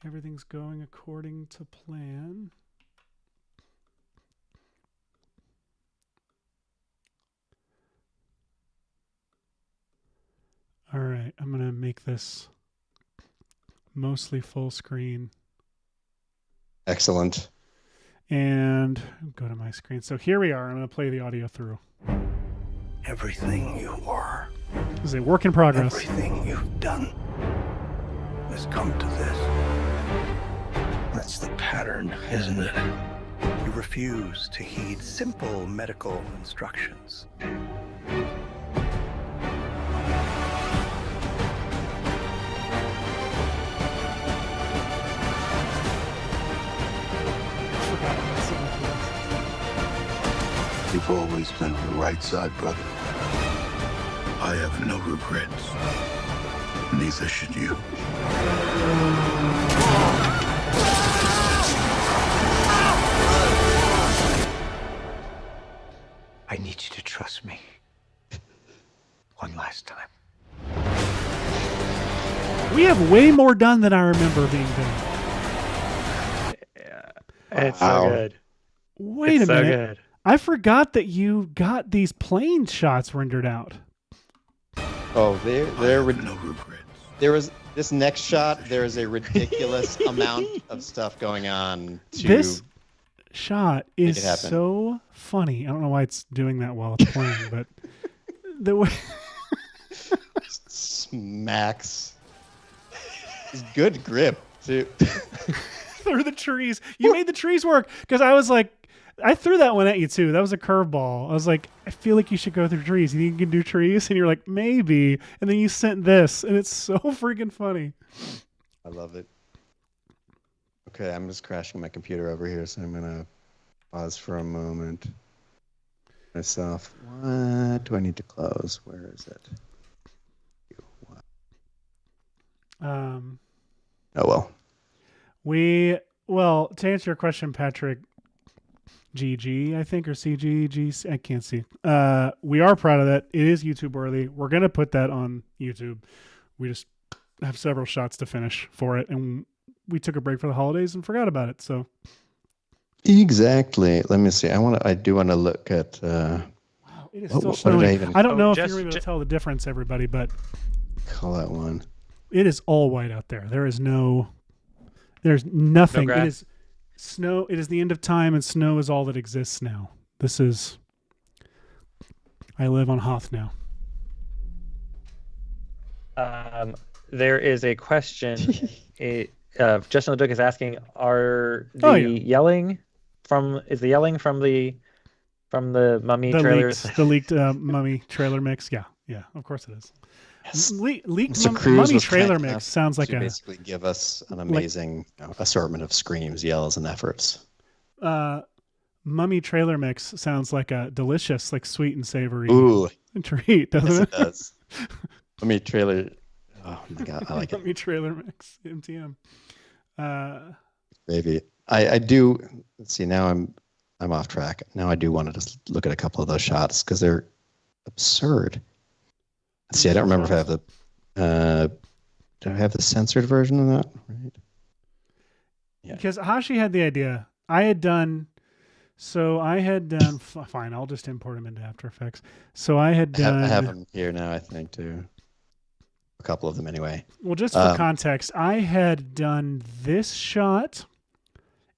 everything's going according to plan. All right, I'm going to make this mostly full screen. Excellent. And go to my screen. So here we are. I'm going to play the audio through. Everything you are. This is a work in progress. Everything you've done has come to this. That's the pattern, isn't it? You refuse to heed simple medical instructions. You've always been on the right side, brother. I have no regrets. Neither should you. I need you to trust me. One last time. We have way more done than I remember being done. Yeah, it's so good. Wait a minute. Good. I forgot that you got these plane shots rendered out. Oh, no regrets. There was this next shot. There is a ridiculous amount of stuff going on. This shot is so funny. I don't know why it's doing that while it's playing, but the way smacks. It's good grip too. Through the trees. You made the trees work because I was like, I threw that one at you too. That was a curveball. I was like, I feel like you should go through trees. You think you can do trees? And you're like, maybe. And then you sent this, and it's so freaking funny. I love it. Okay, I'm just crashing my computer over here, so I'm gonna pause for a moment. Myself. What do I need to close? Where is it? Oh well. To answer your question, Patrick. GG, I think, or CG, I can't see. We are proud of that. It is YouTube worthy. We're going to put that on YouTube. We just have several shots to finish for it, and we took a break for the holidays and forgot about it. So exactly. Let me see. I do want to look at. Wow, it is still snowing. I don't know if you're able to tell the difference, everybody, but call that one. It is all white out there. There's nothing. It is snow. It is the end of time, and snow is all that exists now. I live on Hoth now. There is a question. Justin LeDuc is asking: yelling from the Mummy trailers? The leaked Mummy trailer mix? Yeah, of course it is. Yes. Leaked Mummy trailer mix sounds like basically give us an amazing assortment of screams, yells, and efforts. Mummy trailer mix sounds like a delicious, like sweet and savory treat, doesn't it? It does. Mummy trailer. Oh my god, I like it. Mummy trailer mix, MTM. Maybe I do. Let's see. Now I'm off track. Now I do want to just look at a couple of those shots because they're absurd. Let's see, I don't remember if I have the do I have the censored version of that? Right. Yeah. Because Hashi had the idea. I had done. Fine, I'll just import them into After Effects. So I had done. I have them here now, I think, too. A couple of them, anyway. Well, just for context, I had done this shot,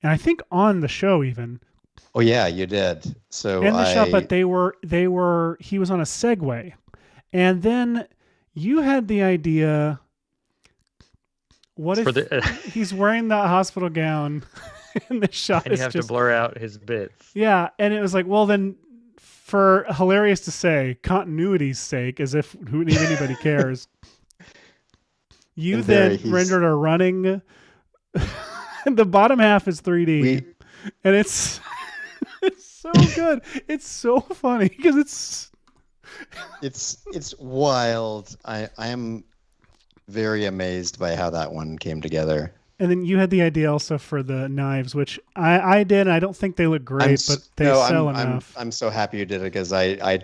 and I think on the show even. Oh yeah, you did. So in the shot, but he was on a Segway, and then you had the idea. What if he's wearing that hospital gown in the shot? And you have to blur out his bits. Yeah, and it was like, well, then, for hilarious to say, continuity's sake, as if anybody cares. You then rendered a running. The bottom half is 3D, and it's so good. It's so funny because it's wild. I am very amazed by how that one came together. And then you had the idea also for the knives, which I did. And I don't think they look great, but they sell enough. I'm so happy you did it because I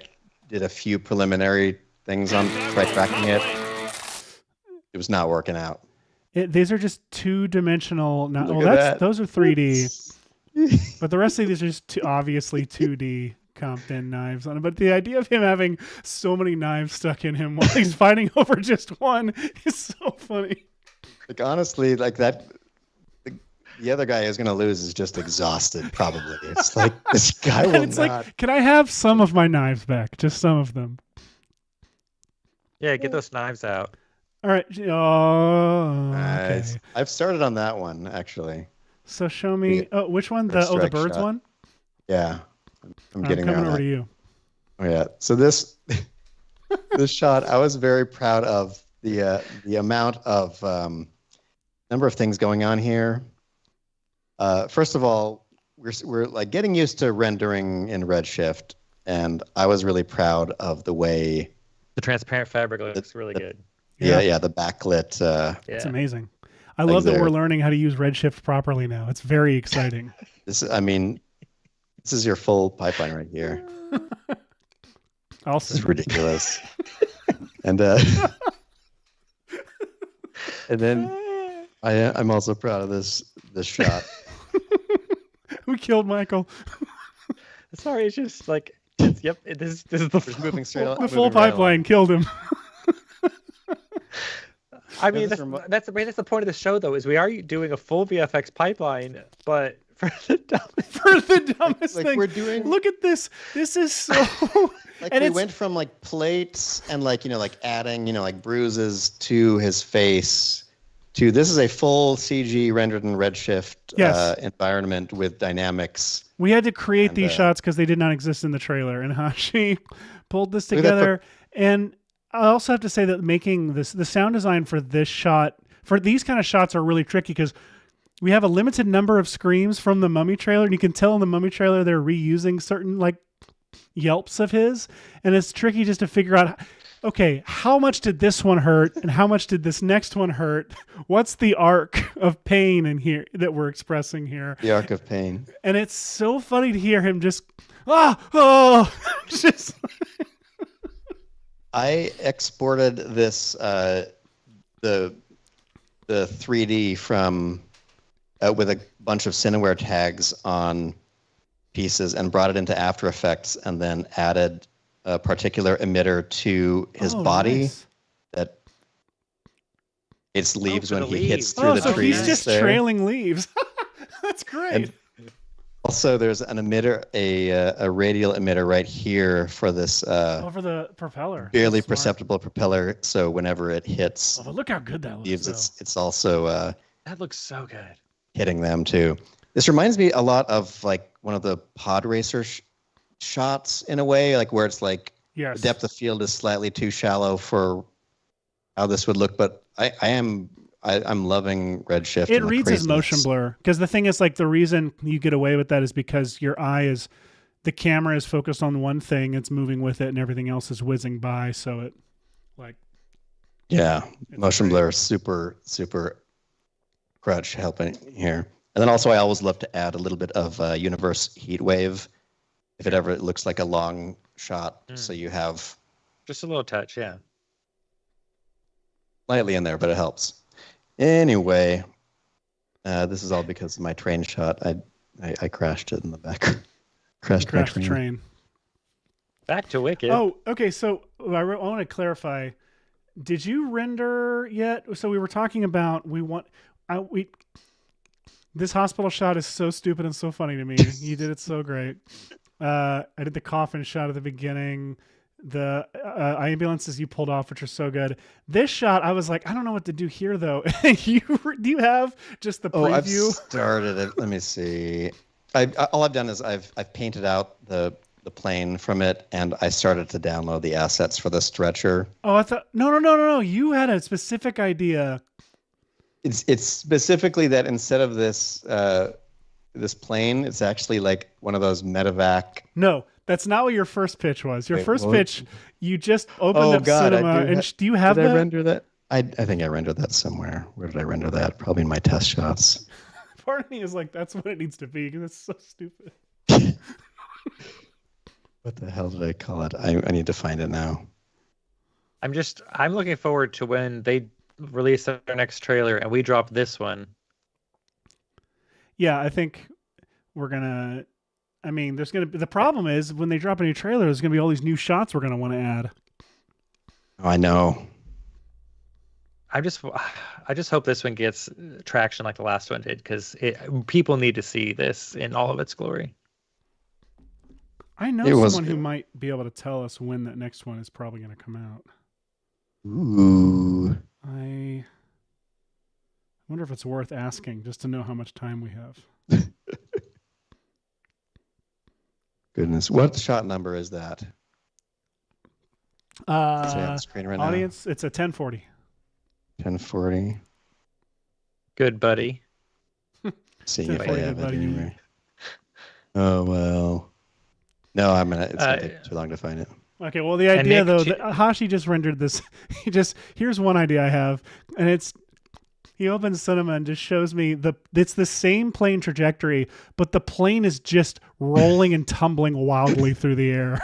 did a few preliminary things on tracking it. It was not working out. These are just 2-dimensional. Those are 3D, but the rest of these are just obviously 2D comped in knives on it. But the idea of him having so many knives stuck in him while he's fighting over just one is so funny. Like honestly, like that. The other guy who's going to lose is just exhausted, probably. It's like this guy will not. Like, can I have some of my knives back? Just some of them. Yeah, get those knives out. All right. Oh, okay. I've started on that one actually. So show me. Which one? The birds one. Yeah, I'm getting coming over to you. Oh yeah. So this shot, I was very proud of the amount of number of things going on here. First of all, we're like getting used to rendering in Redshift, and I was really proud of the way the transparent fabric looks really good. Yeah, the backlit. It's amazing. I love that we're learning how to use Redshift properly now. It's very exciting. This is your full pipeline right here. Also, this is ridiculous. And then I'm also proud of this shot. We killed Michael. Sorry, it's just like this is the moving straight. The full pipeline killed him. I mean, that's the point of the show, though, is we are doing a full VFX pipeline, but for the dumbest like thing. We're doing. Look at this. This is so. Like and we went from like plates and like adding like bruises to his face to this is a full CG rendered in Redshift environment with dynamics. We had to create these shots because they did not exist in the trailer, and Hashi pulled this together. And I also have to say that making the sound design for this shot, for these kind of shots, are really tricky because we have a limited number of screams from the Mummy trailer, and you can tell in the Mummy trailer they're reusing certain like yelps of his, and it's tricky just to figure out, okay, how much did this one hurt, and how much did this next one hurt? What's the arc of pain in here that we're expressing here? The arc of pain. And it's so funny to hear him just just. I exported this the 3D from with a bunch of Cineware tags on pieces and brought it into After Effects and then added a particular emitter to his body that it's leaves when he hits through the trees. He's just trailing leaves. That's great. And also, there's an emitter, a radial emitter right here for this over the propeller, barely perceptible propeller. So whenever it hits, but look how good that looks. Leaves, it's also that looks so good. Hitting them too. This reminds me a lot of like one of the pod racer shots in a way, like where it's like the depth of field is slightly too shallow for how this would look. But I'm loving Redshift. It reads as motion blur because the thing is, like, the reason you get away with that is because the camera is focused on one thing, it's moving with it, and everything else is whizzing by. So it, like, motion blur, super crutch helping here. And then also, I always love to add a little bit of universe heat wave if it ever looks like a long shot. So you have just a little touch, yeah. lightly in there, but it helps. Anyway, this is all because of my train shot. I crashed it in the back. Crashed my train. Back to Wicked. Oh, okay. So I want to clarify. Did you render yet? So we were talking about this hospital shot is so stupid and so funny to me. You did it so great. I did the coffin shot at the beginning. The ambulances you pulled off, which are so good. This shot, I was like, I don't know what to do here though. Do you have just the preview? I've started it. Let me see. All I've done is I've painted out the plane from it, and I started to download the assets for the stretcher. Oh, I thought no. You had a specific idea. It's specifically that instead of this plane, it's actually like one of those medevac. No, that's not what your first pitch was. Your first pitch, you just opened up cinema. Do you have that? Did I render that? I think I rendered that somewhere. Where did I render that? Probably in my test shots. Part of me is like, that's what it needs to be, because it's so stupid. What the hell did I call it? I need to find it now. I'm looking forward to when they release their next trailer and we drop this one. Yeah, I think we're gonna. I mean, the problem is when they drop a new trailer, there's gonna be all these new shots we're gonna want to add. Oh, I know. I just hope this one gets traction like the last one did, because people need to see this in all of its glory. I know someone who might be able to tell us when that next one is probably going to come out. Ooh. I wonder if it's worth asking just to know how much time we have. Goodness. What shot number is that? On the screen right audience, now. It's a 1040. 1040. Good buddy. Seeing if I have it anywhere. Oh, well. No, it's going to take too long to find it. Okay, well, the idea, Hashi just rendered this. Here's one idea I have, and it's, he opens cinema and just shows me it's the same plane trajectory, but the plane is just rolling and tumbling wildly through the air.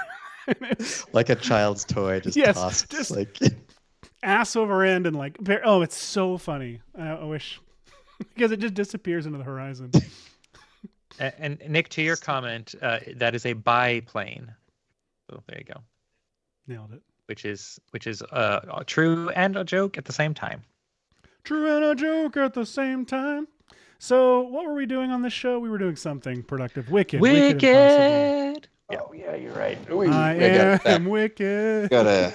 Like a child's toy, just tossed. Just like ass over end and like, oh, it's so funny. I wish, because it just disappears into the horizon. And Nick, to your comment, that is a biplane. So there you go. Nailed it. Which is true and a joke at the same time. True and a joke at the same time. So what were we doing on this show? We were doing something productive. Wicked. Oh yeah, you're right. I am wicked. There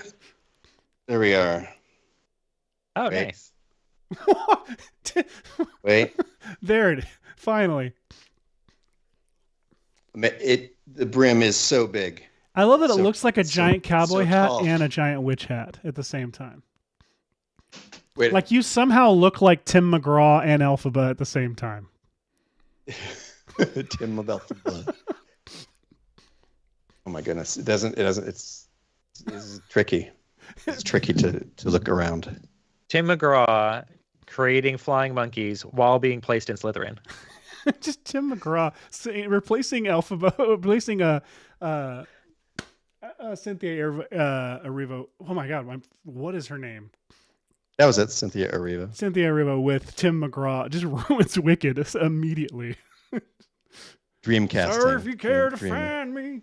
we are. Oh, nice. Wait. There it is. Finally. The brim is so big. I love that it looks like a giant cowboy hat and a giant witch hat at the same time. Wait. Like you somehow look like Tim McGraw and Elphaba at the same time. Tim of Elphaba. Oh my goodness. It doesn't, it's tricky. It's tricky to look around. Tim McGraw creating flying monkeys while being placed in Slytherin. Just Tim McGraw replacing Elphaba, replacing Cynthia Erivo. Oh my God, what is her name? That was it, Cynthia Erivo. Cynthia Erivo with Tim McGraw just ruins Wicked immediately. Dreamcasting. Sir, if you care to find me.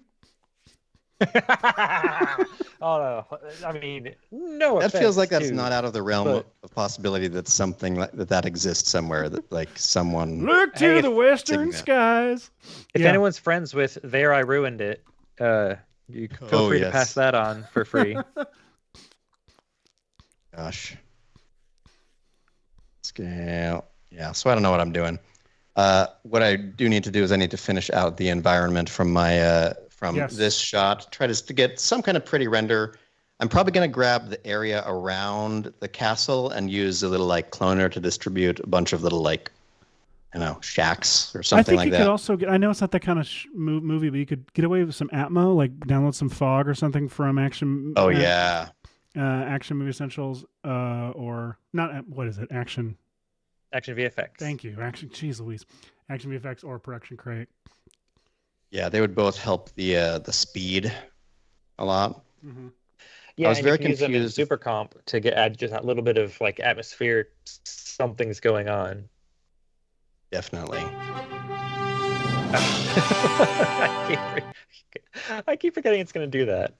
Oh no! I mean, no. That feels like that's not out of the realm of possibility that something like that exists somewhere. That like someone look to the western skies. If anyone's friends with "There I Ruined It," you feel free to pass that on for free. Gosh. Scale. Yeah. So I don't know what I'm doing. What I do need to do is I need to finish out the environment from my this shot. Try to get some kind of pretty render. I'm probably going to grab the area around the castle and use a little like cloner to distribute a bunch of little like, shacks or something like that. I think you could also I know it's not that kind of movie, but you could get away with some Atmo, like download some fog or something from Action. Oh yeah. Action Movie Essentials, or not? What is it? Action VFX. Thank you. Jeez Louise. Action VFX or Production Crate. Yeah, they would both help the speed a lot. Mm-hmm. Yeah, I was and very you can use them in confused. super comp to add just a little bit of like atmosphere. Something's going on. Definitely. I keep forgetting it's going to do that.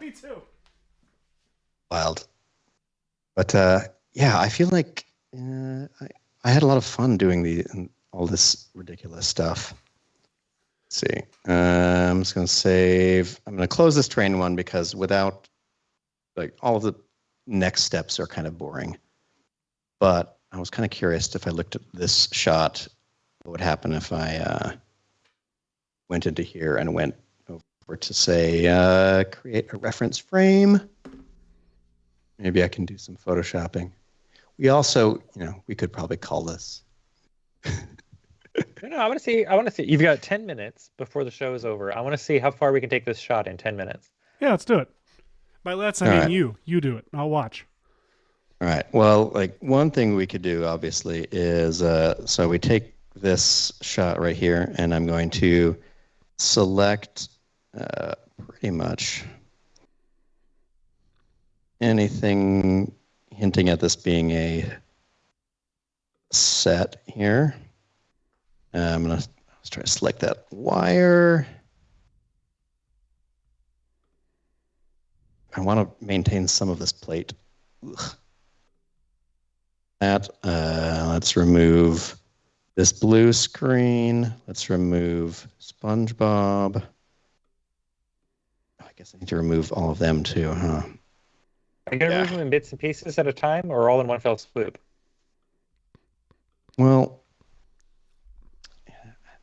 Me too. Wild. But yeah, I feel like I had a lot of fun doing all this ridiculous stuff. Let's see. I'm just going to save. I'm going to close this train one because without, like, all of the next steps are kind of boring. But I was kind of curious if I looked at this shot, what would happen if I went into here and went over to, say, create a reference frame. Maybe I can do some photoshopping. We also, we could probably call this. No, I want to see. You've got 10 minutes before the show is over. I want to see how far we can take this shot in 10 minutes. Yeah, let's do it. By let's, I mean you. You do it. I'll watch. All right. Well, like one thing we could do, obviously, is so we take this shot right here, and I'm going to select pretty much anything hinting at this being a set here. I'm going to try to select that wire. I want to maintain some of this plate. Ugh. Let's remove this blue screen. Let's remove SpongeBob. I guess I need to remove all of them too, huh? Are you going to remove them in bits and pieces at a time or all in one fell swoop? Well,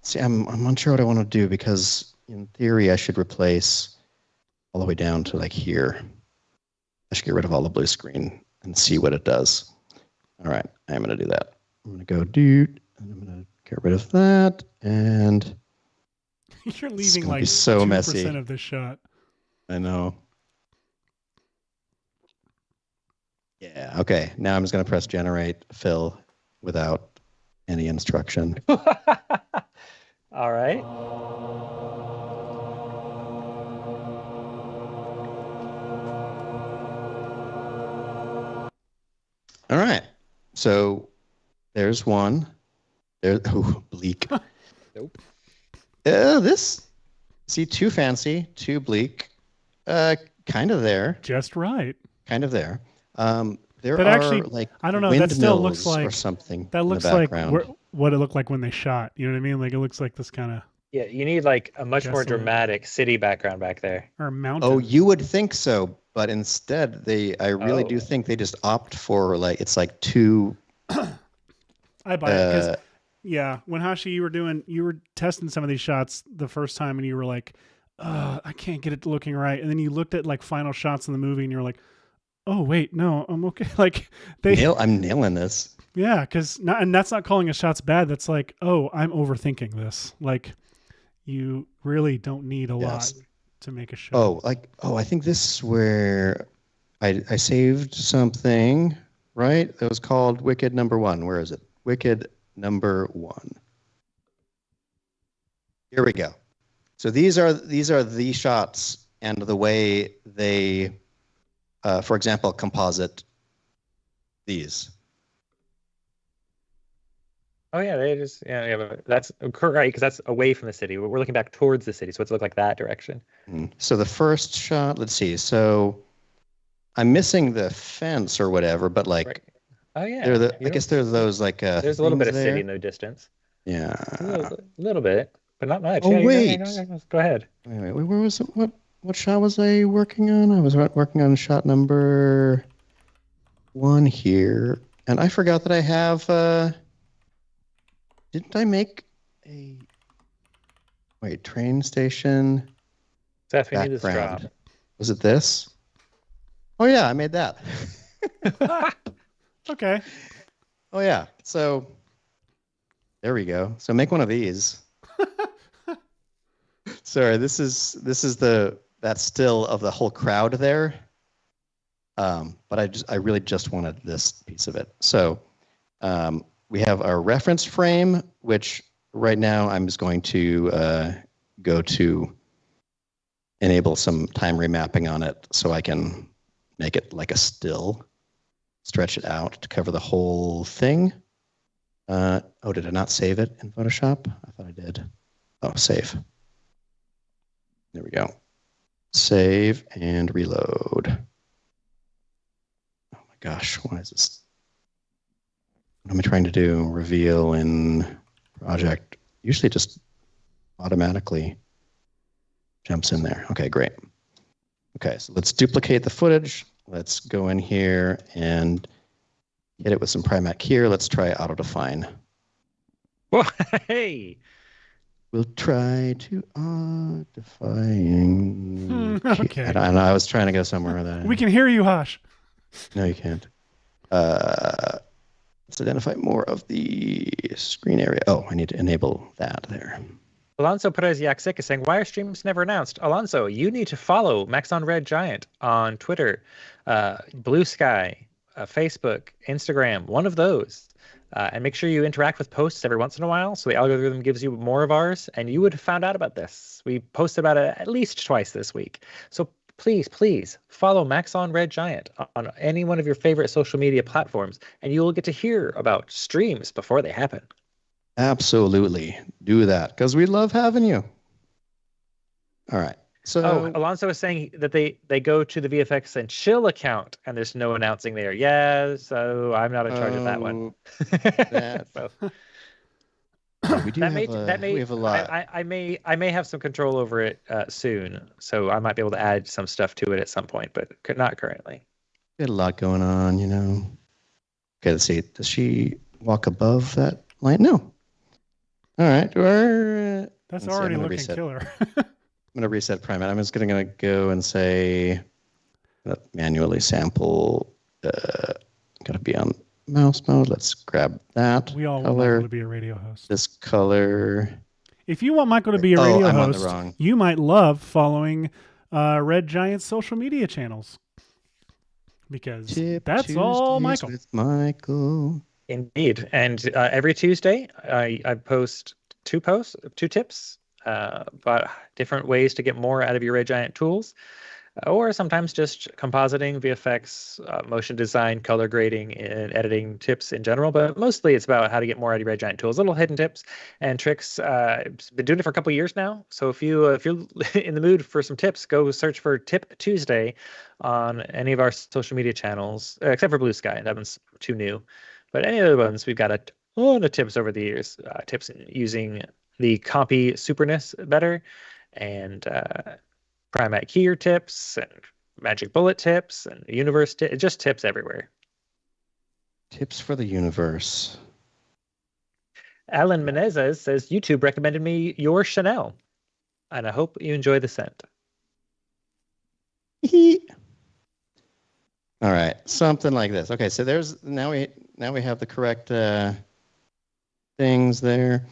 see, I'm unsure what I want to do because in theory I should replace all the way down to like here. I should get rid of all the blue screen and see what it does. All right, I'm going to do that. I'm going to go and I'm going to get rid of that, and you're leaving like so 2% messy of this shot. I know. Yeah, okay. Now I'm just going to press generate fill without any instruction. All right. All right. So there's one. There. Oh, bleak. Nope. See, too fancy, too bleak. Kind of there. Just right. Kind of there. There but are actually, like I don't know. That still looks like or something. That looks like what it looked like when they shot. You know what I mean? Like it looks like this kind of. Yeah, you need like a much more dramatic city background back there. Or a mountain. Oh, you would think so, but instead I really do think they just opt for like it's like too. I buy it because yeah, when Hashi you were testing some of these shots the first time and you were like, I can't get it looking right, and then you looked at like final shots in the movie and you're like, oh wait, no, I'm okay. Like I'm nailing this. Yeah, because and that's not calling a shots bad. That's like, oh, I'm overthinking this. Like, you really don't need a lot to make a show. I think this is where I saved something, right? That was called Wicked #1. Where is it? Wicked #1. Here we go. So these are the shots and the way they, for example, composite these. Oh yeah, they just but that's right because that's away from the city. We're looking back towards the city, so it's look like that direction. So the first shot, let's see. So I'm missing the fence or whatever, but like, right. Oh yeah, I guess there's those like. There's a little bit of city in the distance. Yeah, a little bit, but not much. Oh yeah, wait, go ahead. Wait, where was it? What shot was I working on? I was working on shot #1 here, and I forgot that I have. Didn't I make a train station? Seth, we need this drop. Was it this? Oh yeah, I made that. Okay. Oh yeah. So there we go. So make one of these. Sorry, this is that still of the whole crowd there. But I really just wanted this piece of it. So we have our reference frame, which right now I'm just going to go to enable some time remapping on it so I can make it like a still. Stretch it out to cover the whole thing. Oh, did I not save it in Photoshop? I thought I did. Oh, save. There we go. Save and reload. Oh my gosh, why is this? What am I trying to do? Reveal in project. Usually just automatically jumps in there. Okay, great. Okay, so let's duplicate the footage. Let's go in here and hit it with some Primac here. Let's try auto define. Whoa, hey! We'll try to define. Okay. I was trying to go somewhere with that. We can hear you, Hosh. No, you can't. Let's identify more of the screen area. Oh, I need to enable that there. Alonso Perez Yaksik is saying, why are streams never announced? Alonso, you need to follow Maxon Red Giant on Twitter, Blue Sky, Facebook, Instagram, one of those. And make sure you interact with posts every once in a while so the algorithm gives you more of ours. And you would have found out about this. We posted about it at least twice this week. So please, please follow Maxon Red Giant on any one of your favorite social media platforms. And you will get to hear about streams before they happen. Absolutely. Do that because we love having you. All right. So Alonso was saying that they go to the VFX and Chill account and there's no announcing there. Yeah, so I'm not in charge of that one. So, we do we have a lot. I may have some control over it soon, so I might be able to add some stuff to it at some point, but not currently. We got a lot going on, you know. Okay, let's see. Does she walk above that line? No. All right. That's already looking killer. I'm going to reset Primate. I'm just going to go and say manually sample. Got to be on mouse mode. Let's grab that. We all color. want Michael to be a radio host. This color. If you want Michael to be a radio host, on the wrong. You might love following Red Giant's social media channels. Because that's Tuesdays all Michael. With Michael. Indeed. And every Tuesday, I post two tips about different ways to get more out of your Red Giant tools, or sometimes just compositing, VFX, motion design, color grading, and editing tips in general. But mostly it's about how to get more out of your Red Giant tools, little hidden tips and tricks. Been doing it for a couple of years now. So if you're in the mood for some tips, go search for Tip Tuesday on any of our social media channels, except for Blue Sky. That one's too new. But any other ones, we've got a ton of tips over the years. Tips using the Compy Superness better, and Primac Keyer tips, and Magic Bullet tips, and Universe tips. Just tips everywhere. Tips for the universe. Alan Menezes says, YouTube recommended me your Chanel, and I hope you enjoy the scent. All right, something like this. Okay, so there's now we have the correct things there.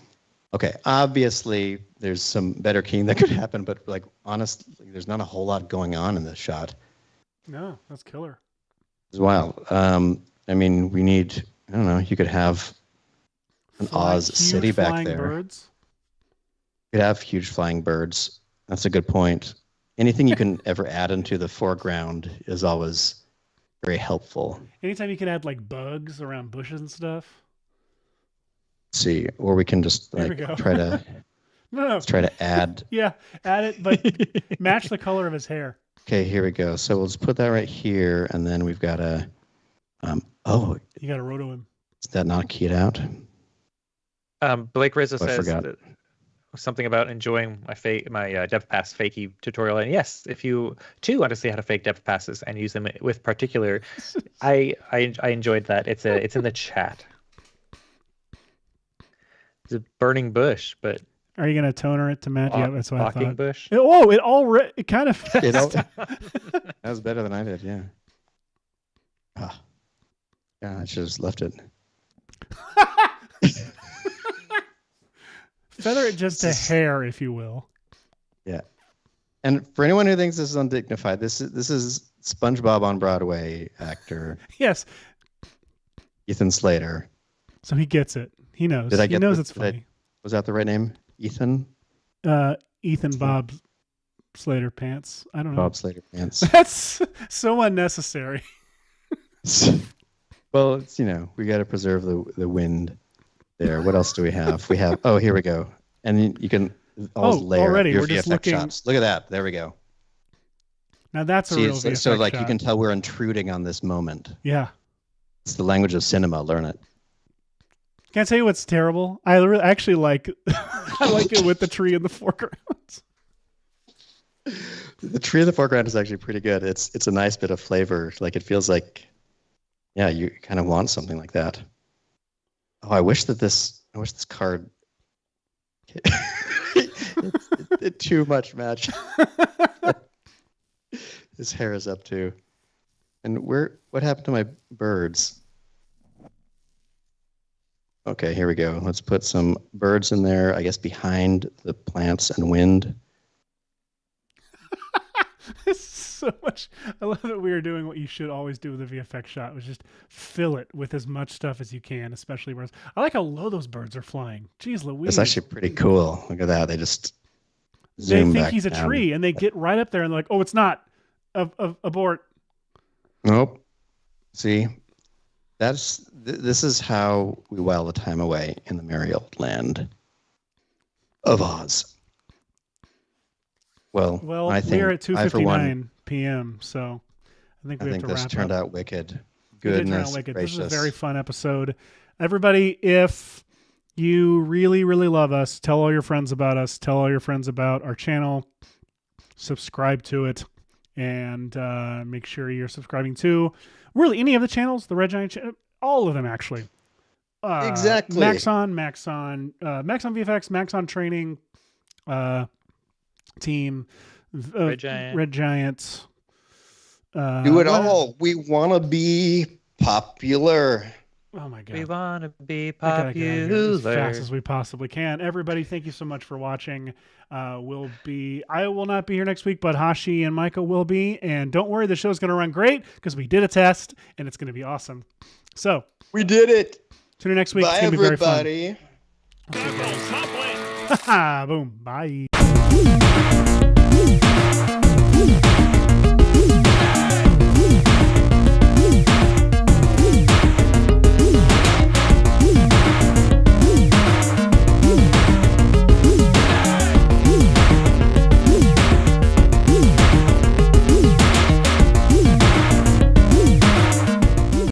Okay, obviously there's some better keying that could happen, but like honestly, there's not a whole lot going on in this shot. No, that's killer. It's wild. I mean, we need. I don't know. You could have an Oz city back there. Birds. You could have huge flying birds. That's a good point. Anything you can ever add into the foreground is always very helpful. Anytime you can add like bugs around bushes and stuff. See, or we can just like try to try to add. Yeah, add it, but match the color of his hair. Okay, here we go. So we'll just put that right here, and then we've got a. You got to roto him. Is that not keyed out? Blake Rizzo says something about enjoying my DevPass fakie tutorial, and yes, if you too want to see how to fake DevPasses and use them with particular, I enjoyed that. It's in the chat. It's a burning bush, but are you gonna toner it to match? Yeah, that's what I thought. Bush. It kind of. That was better than I did. Yeah. Yeah, I should have left it. Feather it just a hair, if you will. Yeah. And for anyone who thinks this is undignified, this is SpongeBob on Broadway actor. Yes. Ethan Slater. So he gets it. He knows. It's funny. Was that the right name? Ethan? Ethan Bob Slater pants. I don't know. Bob Slater pants. That's so unnecessary. Well, it's, we got to preserve the wind there. What else do we have? We have, here we go. And you can layer already your we're VFX just looking. shots. Look at that. There we go. Now that's a real VFX so like shot. you can tell we're intruding on this moment. Yeah. It's the language of cinema. Learn it. Can I tell you what's terrible? I actually like I like it with the tree in the foreground. The tree in the foreground is actually pretty good. It's a nice bit of flavor. Like it feels like, yeah, you kind of want something like that. Oh, I wish this card it too much match. His hair is up too. And what happened to my birds? Okay, here we go. Let's put some birds in there, I guess behind the plants and wind. So much. I love that we are doing what you should always do with a VFX shot, which is just fill it with as much stuff as you can, especially birds. I like how low those birds are flying. Jeez Louise. It's actually pretty cool. Look at that. They just zoom They think back he's a down. tree, and they get right up there and they're like, oh, it's not. Abort. Nope. See, this is how we while the time away in the merry old land of Oz. Well, I think we're at 2:59 p.m., so I think we have to wrap up. this turned out wicked. It did turn Goodness out wicked. gracious. This is a very fun episode. Everybody, if you really, really love us, tell all your friends about us. Tell all your friends about our channel. Subscribe to it, and make sure you're subscribing to really any of the channels, the Red Giant channel, all of them actually. Exactly. Maxon VFX, Maxon Training, Team, Red Giant. Red Giants. Do it all. We want to be popular. Oh my God. We want to be I gotta get out of here as popular. fast as we possibly can. Everybody, thank you so much for watching. I will not be here next week, but Hashi and Micah will be. And don't worry, the show's going to run great because we did a test and it's going to be awesome. So We did it. tune in next week. Bye, It's going to be very fun. everybody. Boom. Bye.